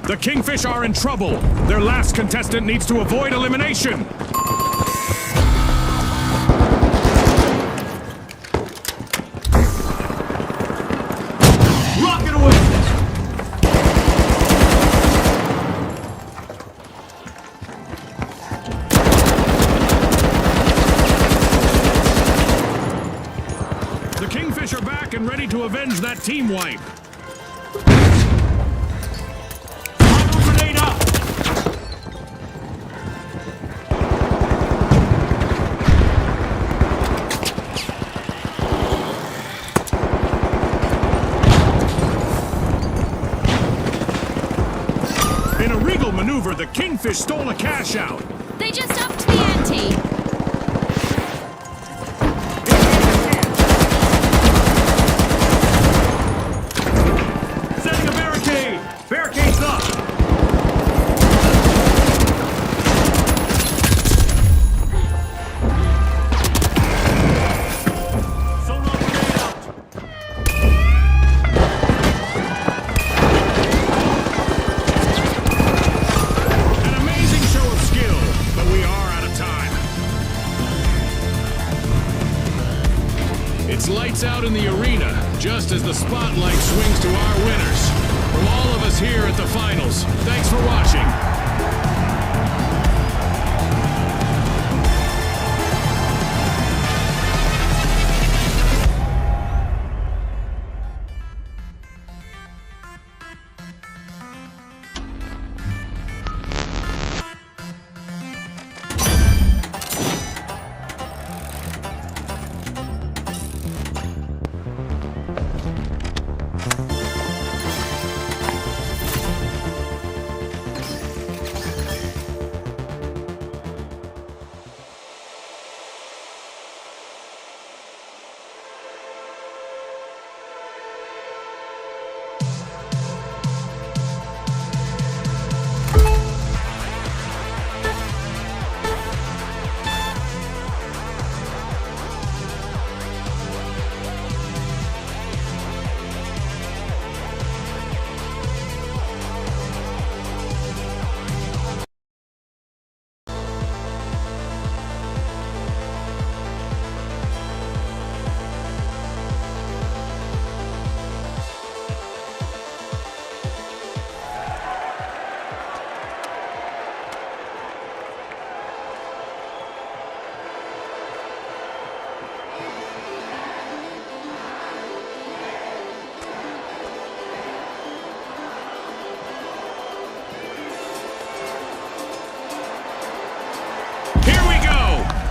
The Kingfish are in trouble. Their last contestant needs to avoid elimination. Rocket away! The Kingfish are back and ready to avenge that team wipe. In a regal maneuver, the Kingfish stole a cash out. They just upped the ante. Setting a barricade! Barricade's up! It's lights out in the arena, just as the spotlight swings to our winners. From all of us here at the finals, thanks for watching.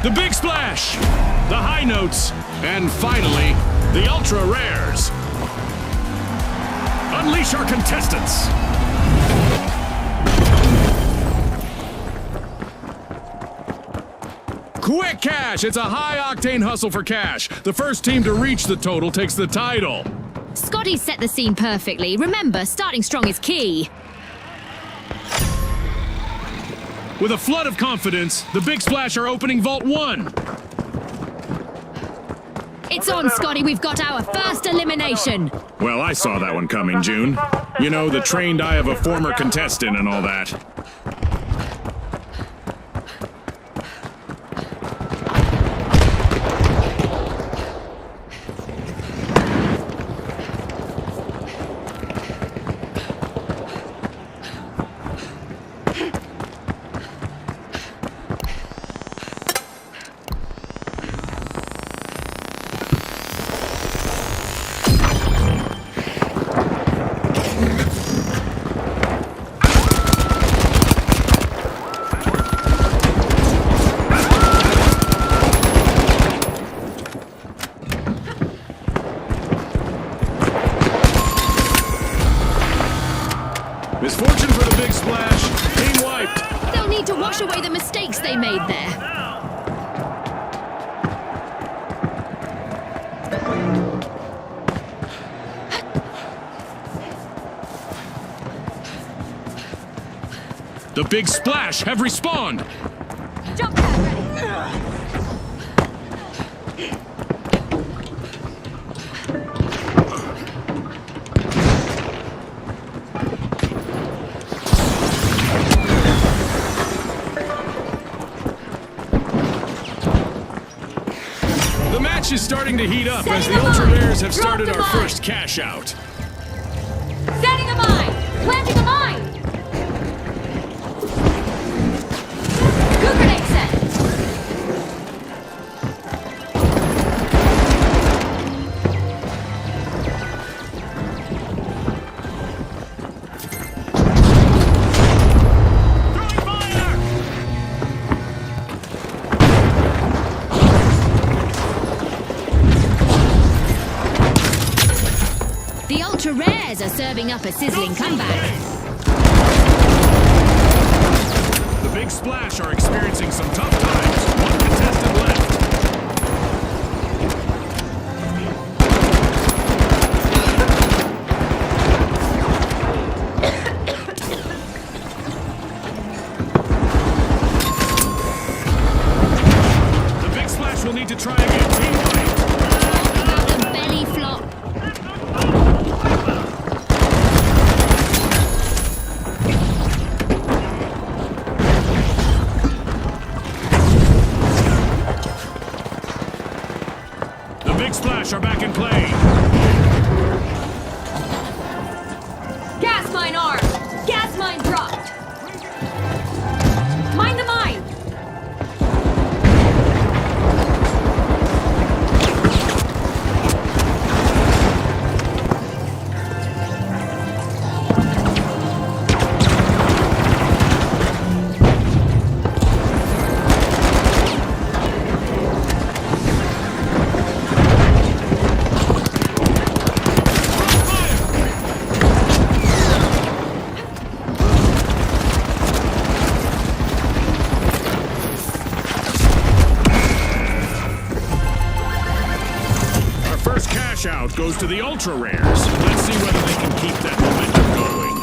The big splash, the high notes, and finally, the ultra rares. Unleash our contestants. Quick cash! It's a high-octane hustle for cash. The first team to reach the total takes the title. Scotty set the scene perfectly. Remember, starting strong is key. With a flood of confidence, the Big Splash are opening Vault 1. It's on, Scotty. We've got our first elimination. Well, I saw that one coming, June. You know, the trained eye of a former contestant and all that. Misfortune for the Big Splash. Team wiped. They'll need to wash away the mistakes they made there. The Big Splash have respawned. Jump pad ready. The match is starting to heat up as the Ultra Rares have started our first cash out. Setting a mine. Planting a mine. Good grenade set. The Ultra Rares are serving up a sizzling comeback. The Big Splash are experiencing some tough times. One contestant left. The Big Splash will need to try again. Team fight. About the belly flop. Big Splash are back in play. Gas mine armed. Gas mine dropped. Mine the mine. Out goes to the ultra rares. Let's see whether they can keep that momentum going.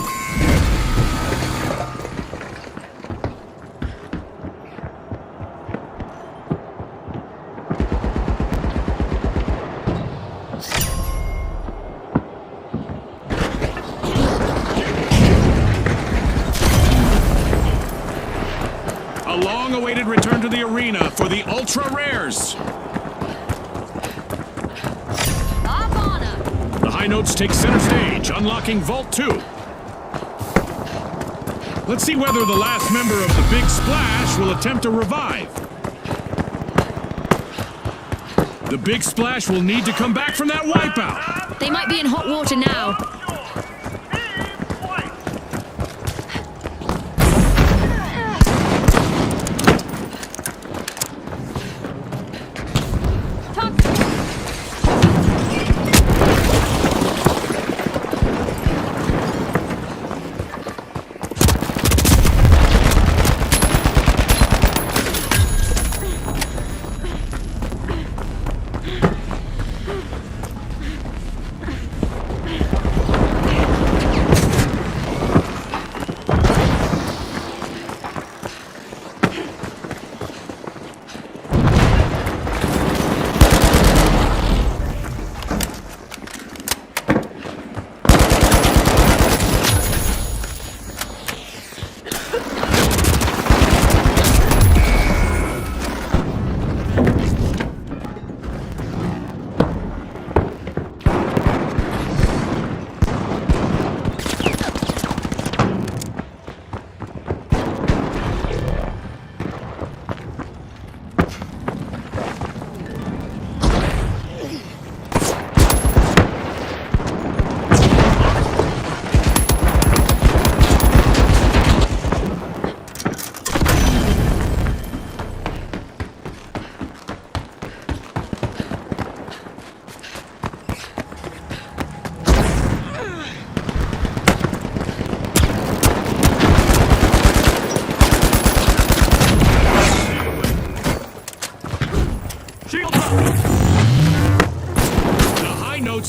A long-awaited return to the arena for the ultra rares. High Notes take center stage, unlocking Vault 2. Let's see whether the last member of the Big Splash will attempt a revive. The Big Splash will need to come back from that wipeout. They might be in hot water now.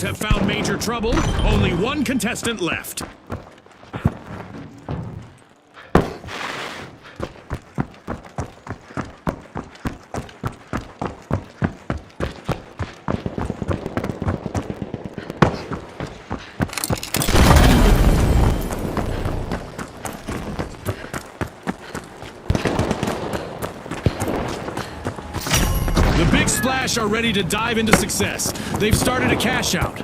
Have found major trouble. Only one contestant left. The Big Splash are ready to dive into success. They've started a cash out.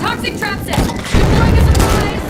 Toxic trap set. Deploying a surprise.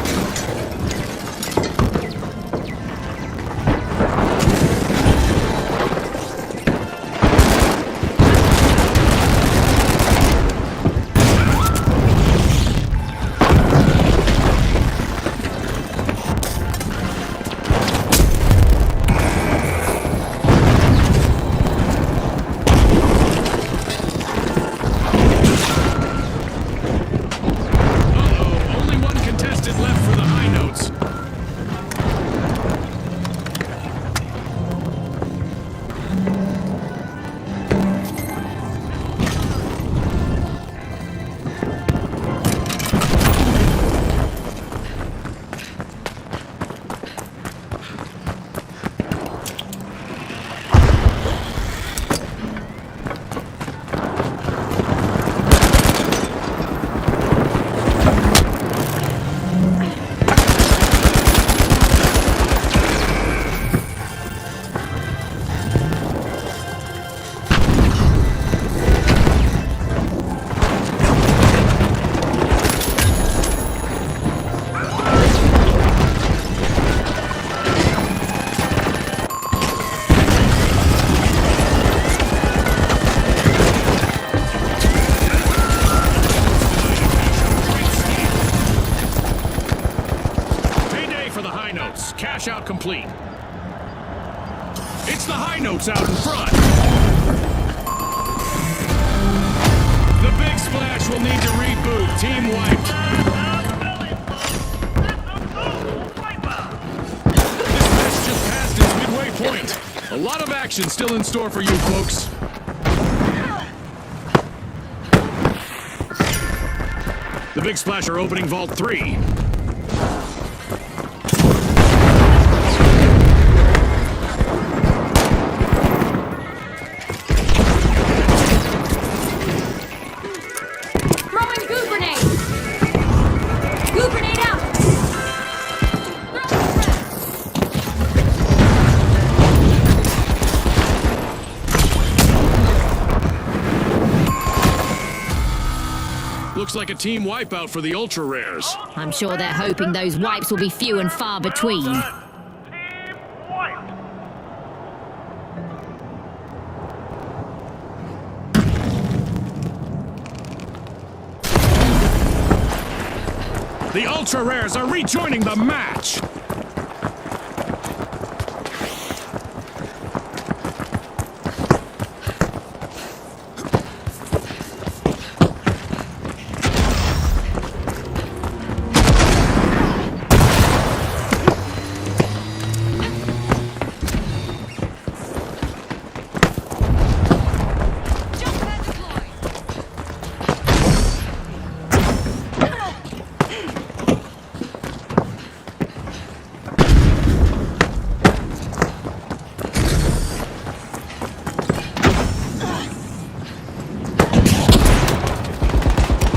notes. Cash out complete. It's the high notes out in front. The big splash will need to reboot. Team wiped. This match just passed its midway point. A lot of action still in store for you folks. The big splash are opening Vault 3. Throwing goo grenade! Goo grenade out! Looks like a team wipeout for the ultra rares. I'm sure they're hoping those wipes will be few and far between. Team wiped. The ultra rares are rejoining the match.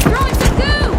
Throwing some goo!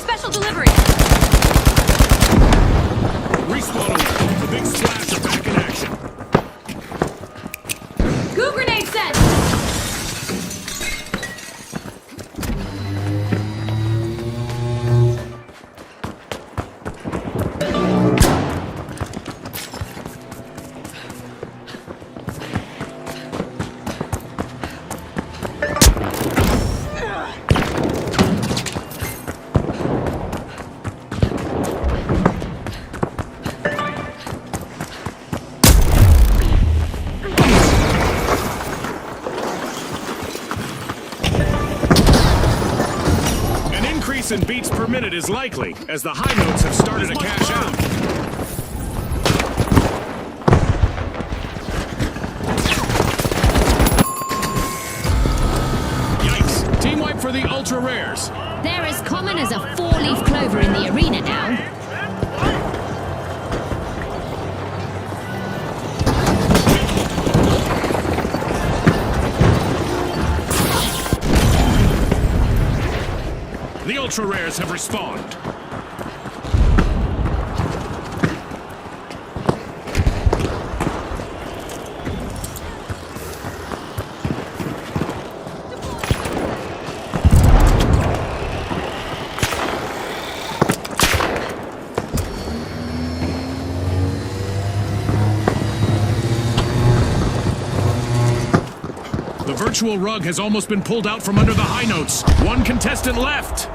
Special delivery! Respawn alert. The big splash are back in action. Goo grenade set! An increase in beats per minute is likely, as the high notes have started to cash out. Yikes! Team wipe for the ultra rares. They're as common as a four-leaf clover in the arena now. The ultra rares have respawned. The virtual rug has almost been pulled out from under the high notes. One contestant left.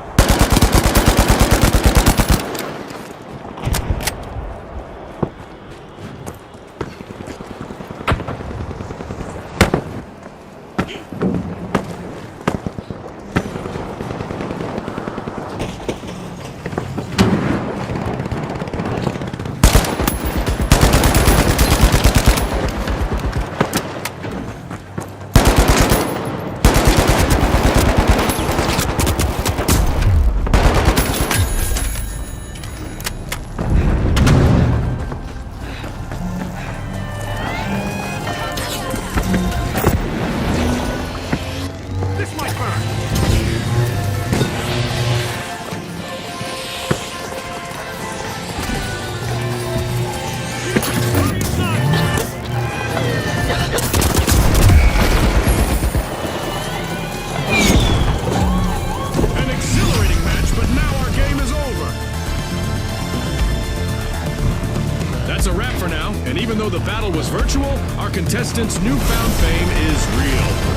virtual, our contestants' newfound fame is real.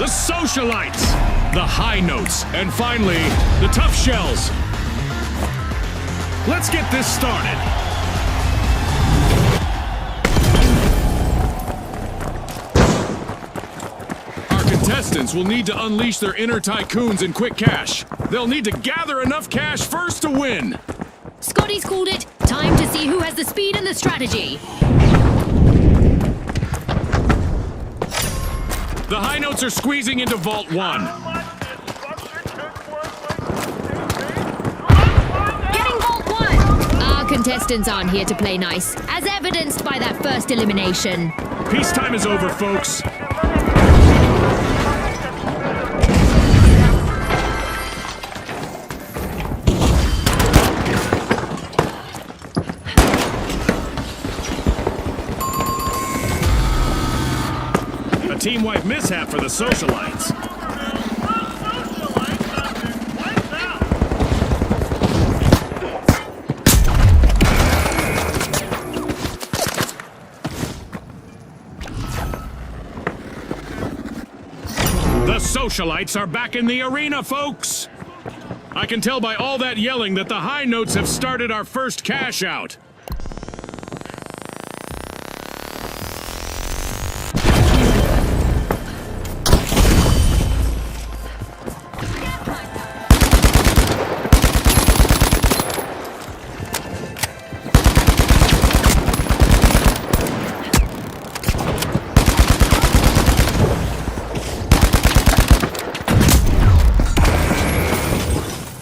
The socialites, the high notes, and finally, the tough shells. Let's get this started. Our contestants will need to unleash their inner tycoons in quick cash. They'll need to gather enough cash first to win. Scotty's called it. Time to see who has the speed and the strategy. The high notes are squeezing into Vault 1. Getting Vault 1! Our contestants aren't here to play nice, as evidenced by that first elimination. Peacetime is over, folks. catastrophic mishap for the socialites. The socialites have been wiped out. The socialites are back in the arena, folks! I can tell by all that yelling that the high notes have started our first cash out.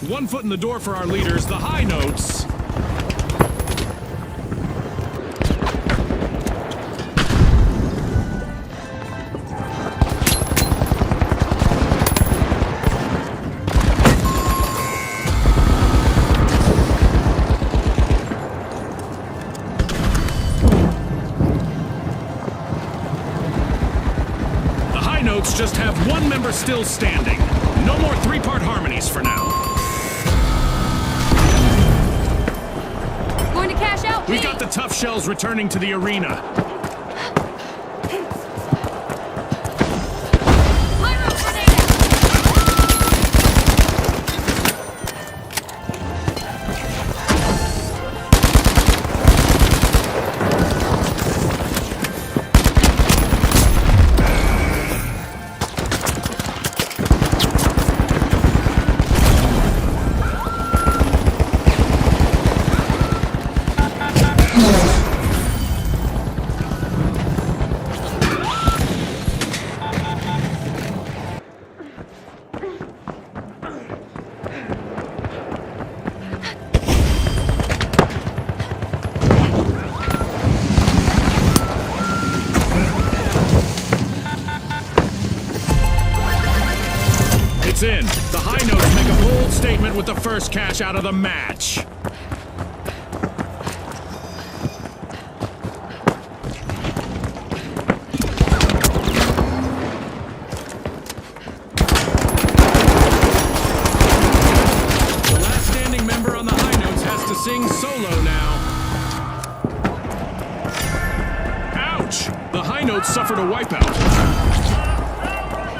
One foot in the door for our leaders, the high notes. The high notes just have one member still standing. No more three-part harmonies for now. Going to cash out, We've me. got the tough shells returning to the arena. Pyro grenade out. It's in. The high notes make a bold statement with the first cash out of the match. The last standing member on the high notes has to sing solo now. Ouch! The high notes suffered a wipeout.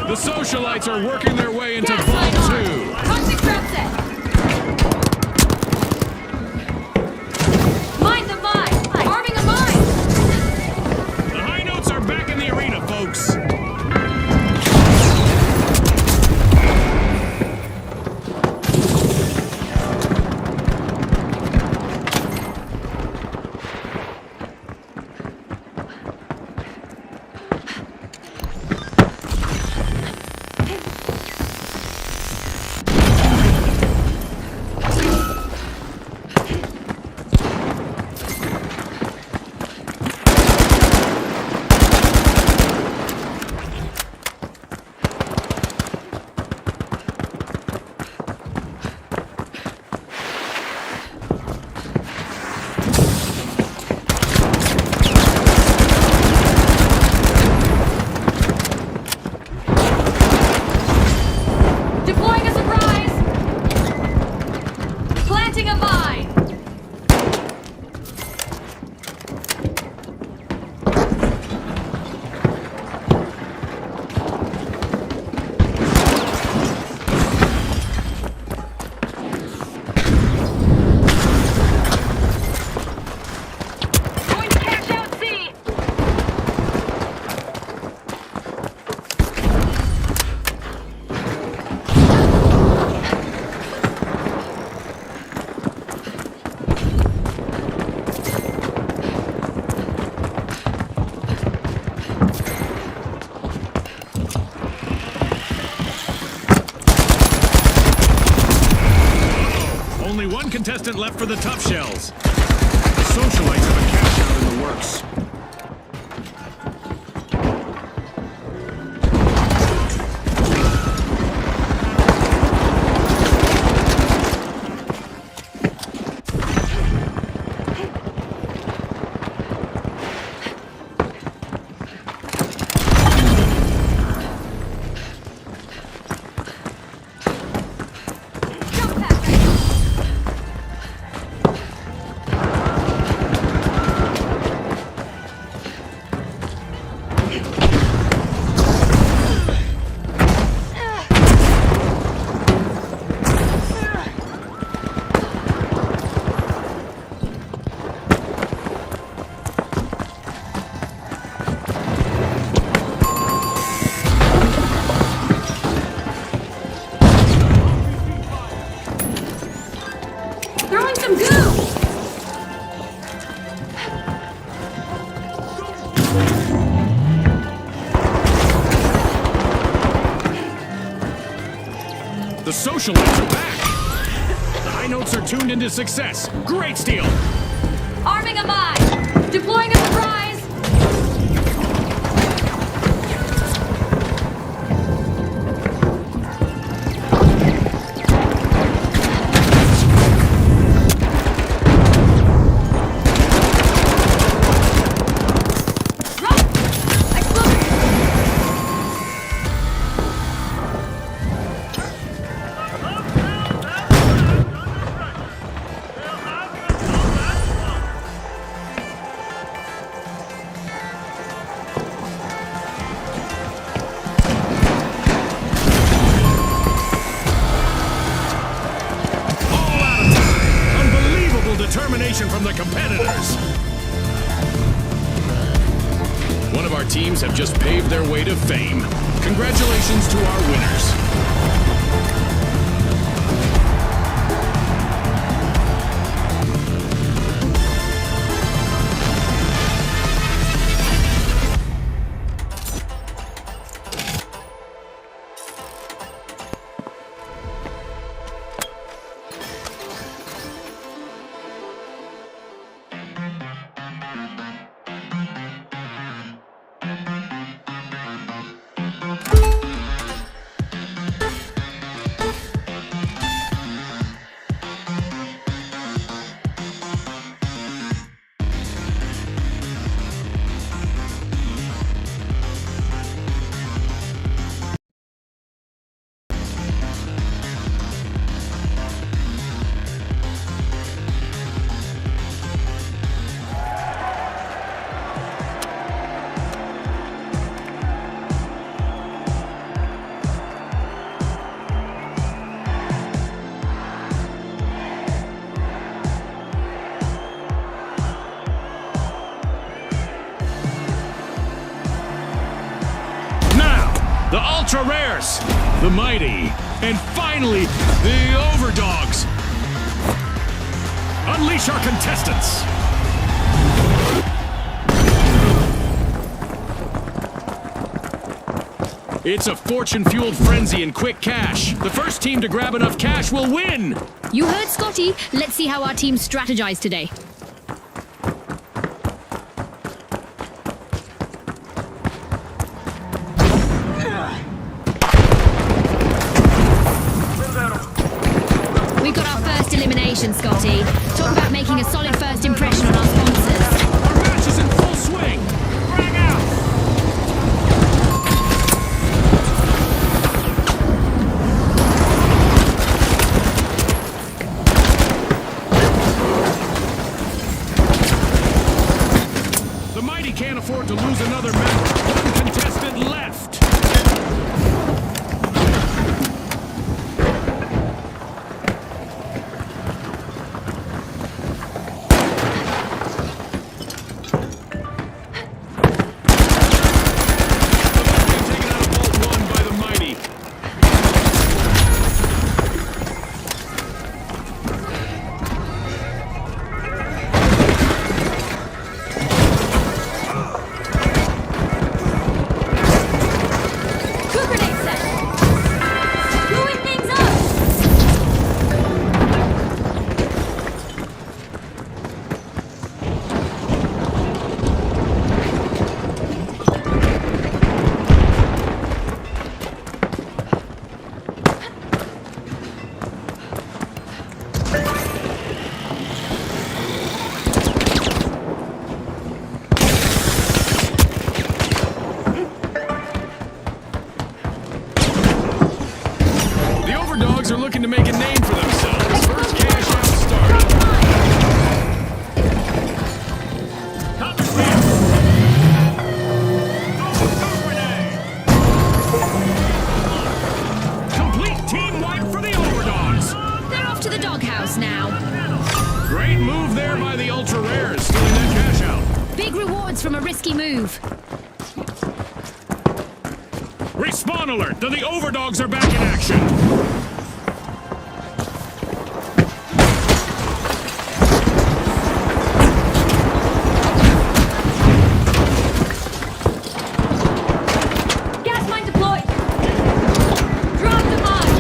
The socialites are working their way into Gas Vault mine 2. armed. Toxic trap set. Mine the mine. Arming a mine. The high notes are back in the arena, folks. Deploying a surprise. Planting a mine. Going to cash out C. Only one contestant left for the tough shells. The socialites have a cash out in the works. The socialites are back! The high notes are tuned into success. Great steal! Arming a mine! Deploying a surprise! From the competitors. One of our teams have just paved their way to fame. Congratulations to our winners. The ultra rares, the mighty, and finally, the overdogs. Unleash our contestants. It's a fortune-fueled frenzy in quick cash. The first team to grab enough cash will win. You heard Scotty. Let's see how our team strategized today. Scotty. Talk about making a solid first impression on our sponsors. Our match is in full swing. Bring out. The mighty can't afford to lose another match. One contestant left. Are looking to make a name for themselves. First cash out started. Complete team wipe for the overdogs. They're off to the doghouse now. Great move there by the ultra rares, stealing that cash out. Big rewards from a risky move. Respawn alert! The overdogs are back in action. Gas mine deployed! Drop the mine!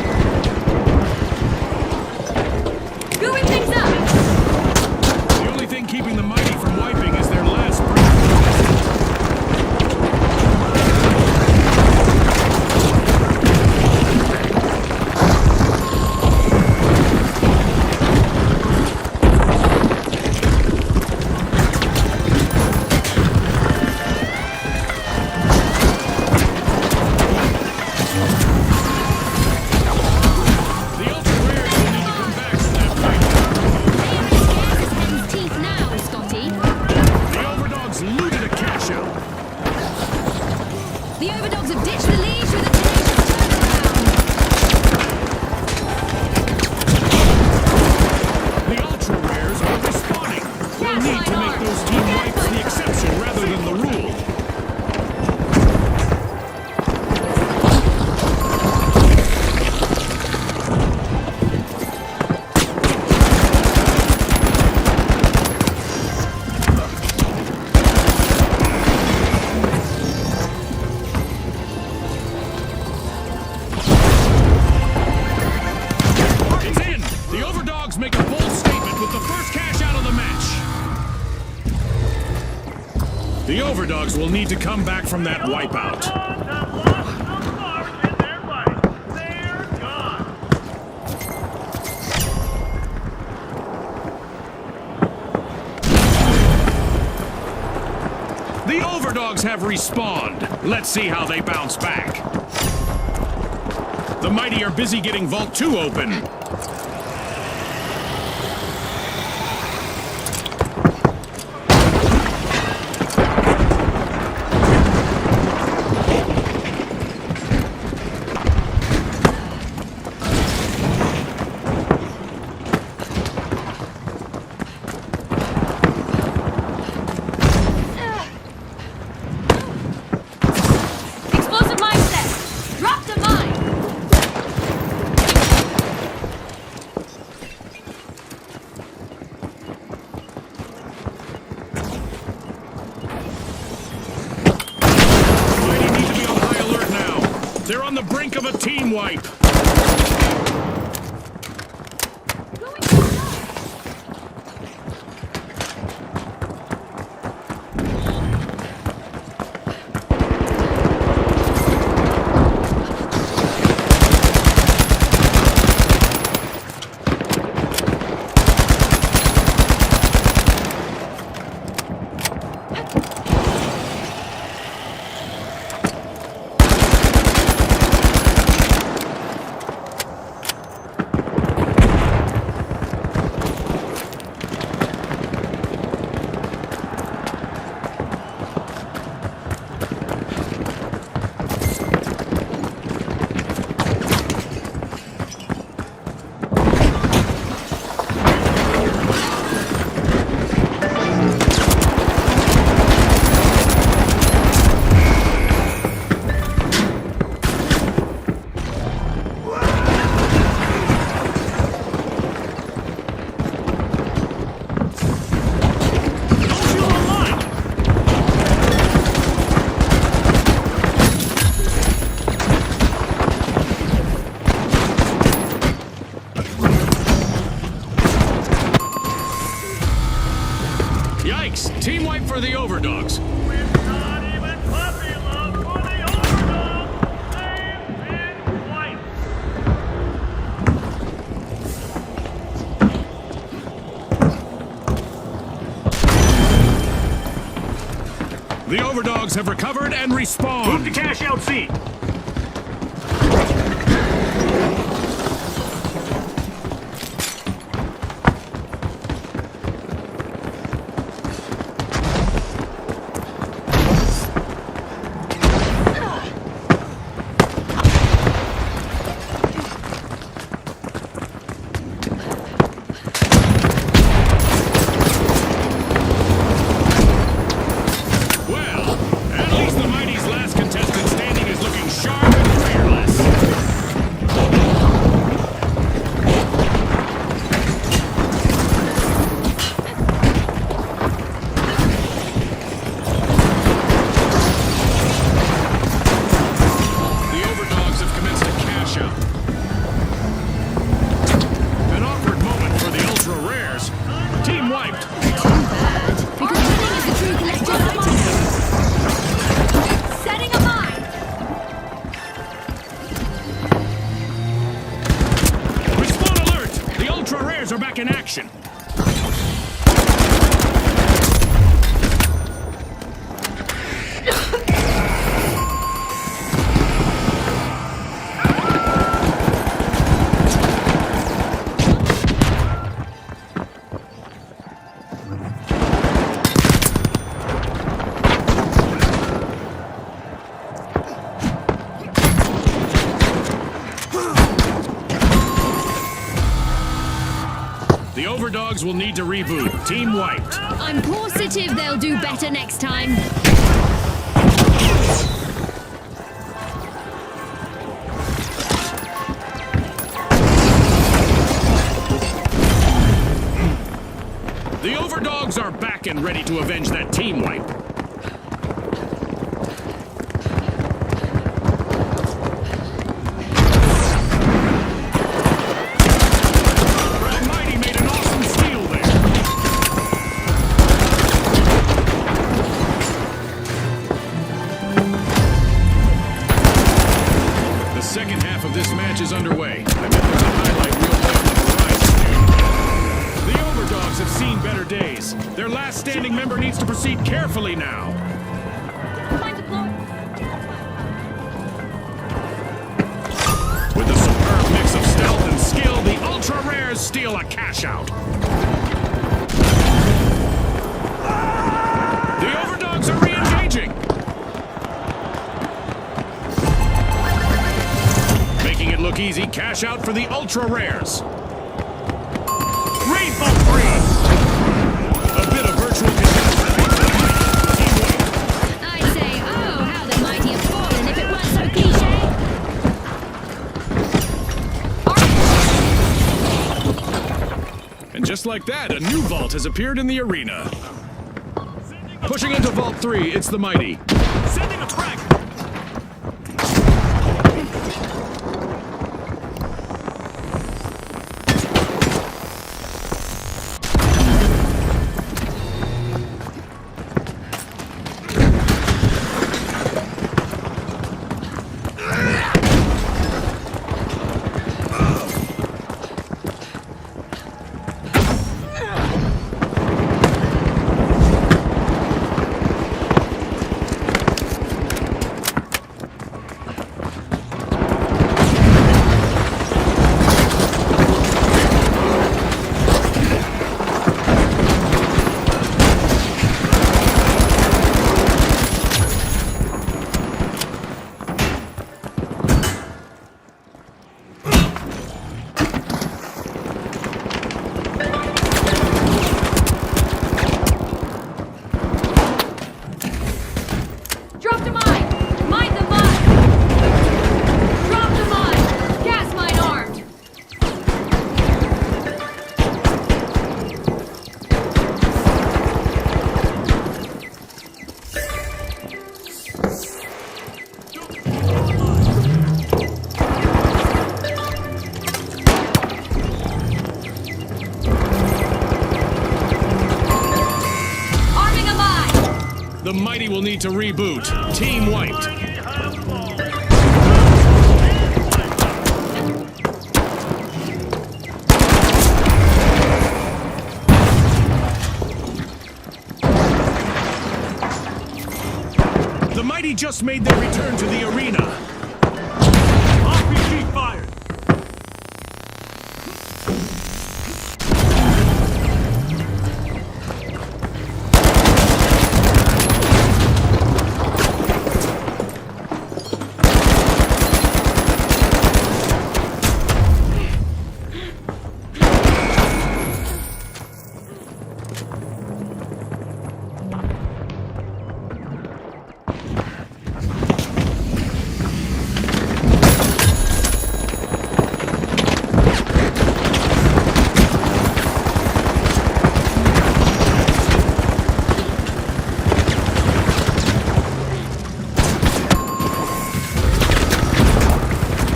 overdogs will need to come back from that wipeout. Overdogs have lost some march in their fight. They're gone. The overdogs have respawned. Let's see how they bounce back. The mighty are busy getting Vault 2 open. Explosive mine set. Drop the mine. Mighty need to be on high alert now. They're on the brink of a team wipe. Yikes! Team wipe for the overdogs. With not even puppy love for the overdogs, they've been wiped. The overdogs have recovered and respawned. Move to cash out C. Well, at least the Mighty's last contestant standing is looking sharp and fearless. The overdogs have commenced a cash out. An awkward moment for the ultra rares. Team wiped. Because winning is a true collector's item. Setting a mine. Respawn alert! The ultra rares are back in action. The overdogs will need to reboot. Team wiped. I'm positive they'll do better next time. The overdogs are back and ready to avenge that team wipe. Brad Mighty made an awesome steal there. last standing member needs to proceed carefully now. Mine deployed. With a superb mix of stealth and skill, the ultra rares steal a cash out. The overdogs are re-engaging. Making it look easy, cash out for the ultra rares. Rainbow freeze! A bit of virtual catastrophe. I'd say, oh, how the mighty have fallen if it weren't so cliche. And just like that, a new vault has appeared in the arena. Pushing into Vault 3, it's the mighty. Sending a frag! Drop the mine! Mine the mine! Drop the mine! Gas mine armed! Arming a mine! The mighty will need to reboot. Team wiped. Mighty have fallen. The mighty just made their return to the arena. RPG fired!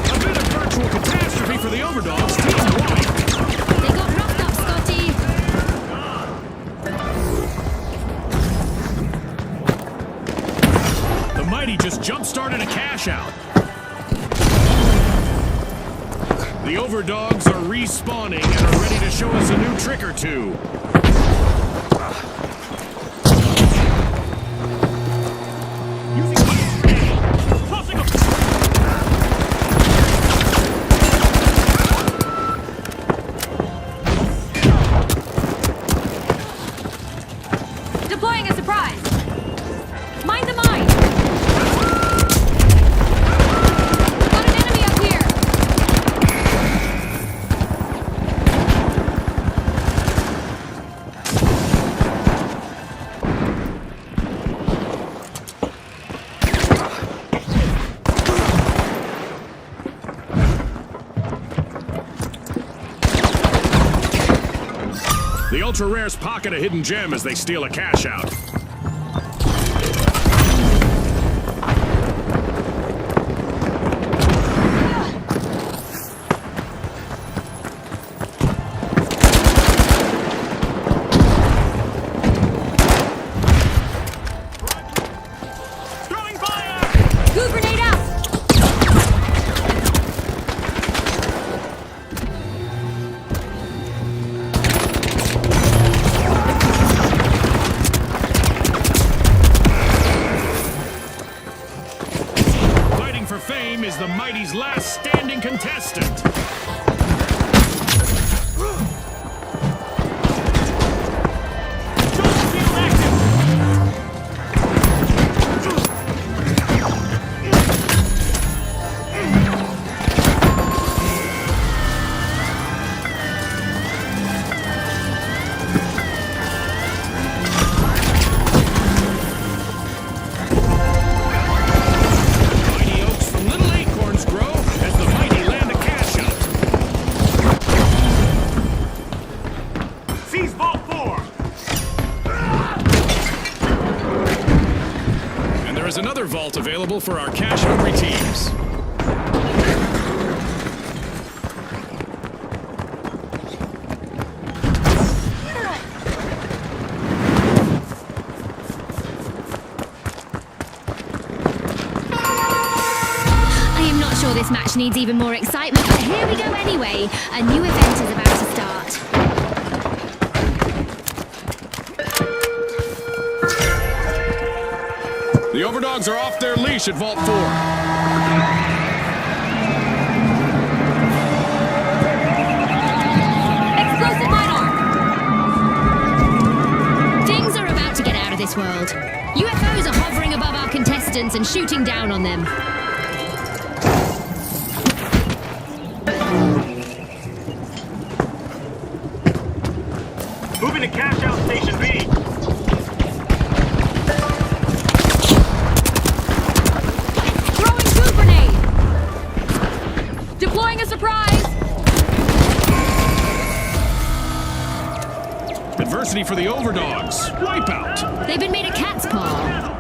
A bit of virtual catastrophe for the overdogs. Team wiped. They got roughed up, Scotty. The mighty just jump-started a cash out. The overdogs are respawning and are ready to show us a new trick or two. Using tossing a Deploying a surprise! Mine the mine! Got an enemy up here! The ultra rares pocket a hidden gem as they steal a cash out. throwing fire! Goo grenade out! Mighty's last standing contestant. Another vault available for our cash-hungry teams. I am not sure this match needs even more excitement, but here we go anyway. A new event is about to start. The overdogs are off their leash at Vault 4. Explosive mine arc! Things are about to get out of this world. UFOs are hovering above our contestants and shooting down on them. Moving to cash out Station B. Deploying a surprise! Adversity for the overdogs. Wipeout. They've been made a cat's paw.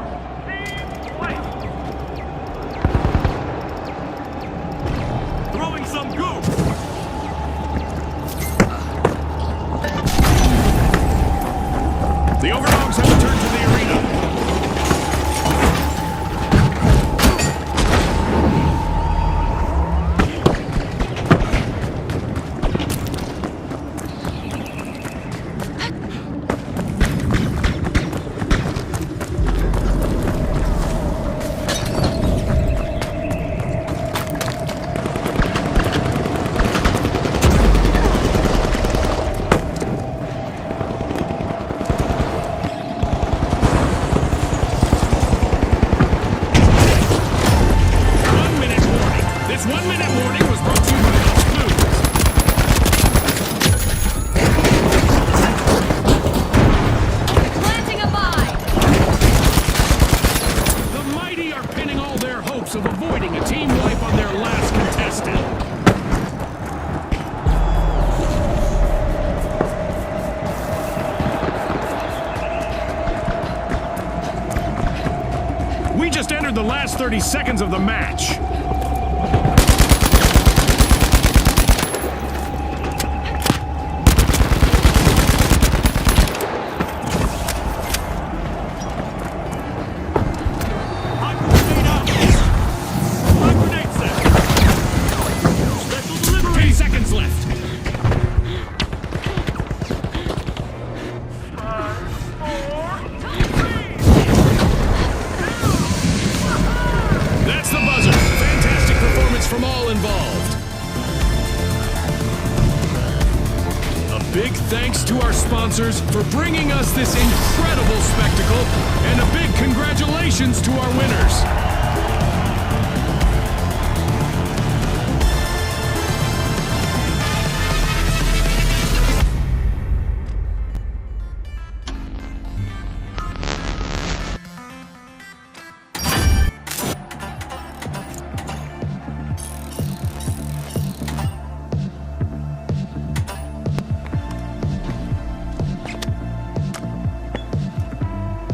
Throwing some goo! The overdogs have returned to the arena. Of avoiding a team wipe on their last contestant. We just entered the last 30 seconds of the match. From all involved. A big thanks to our sponsors for bringing us this incredible spectacle, and a big congratulations to our winners.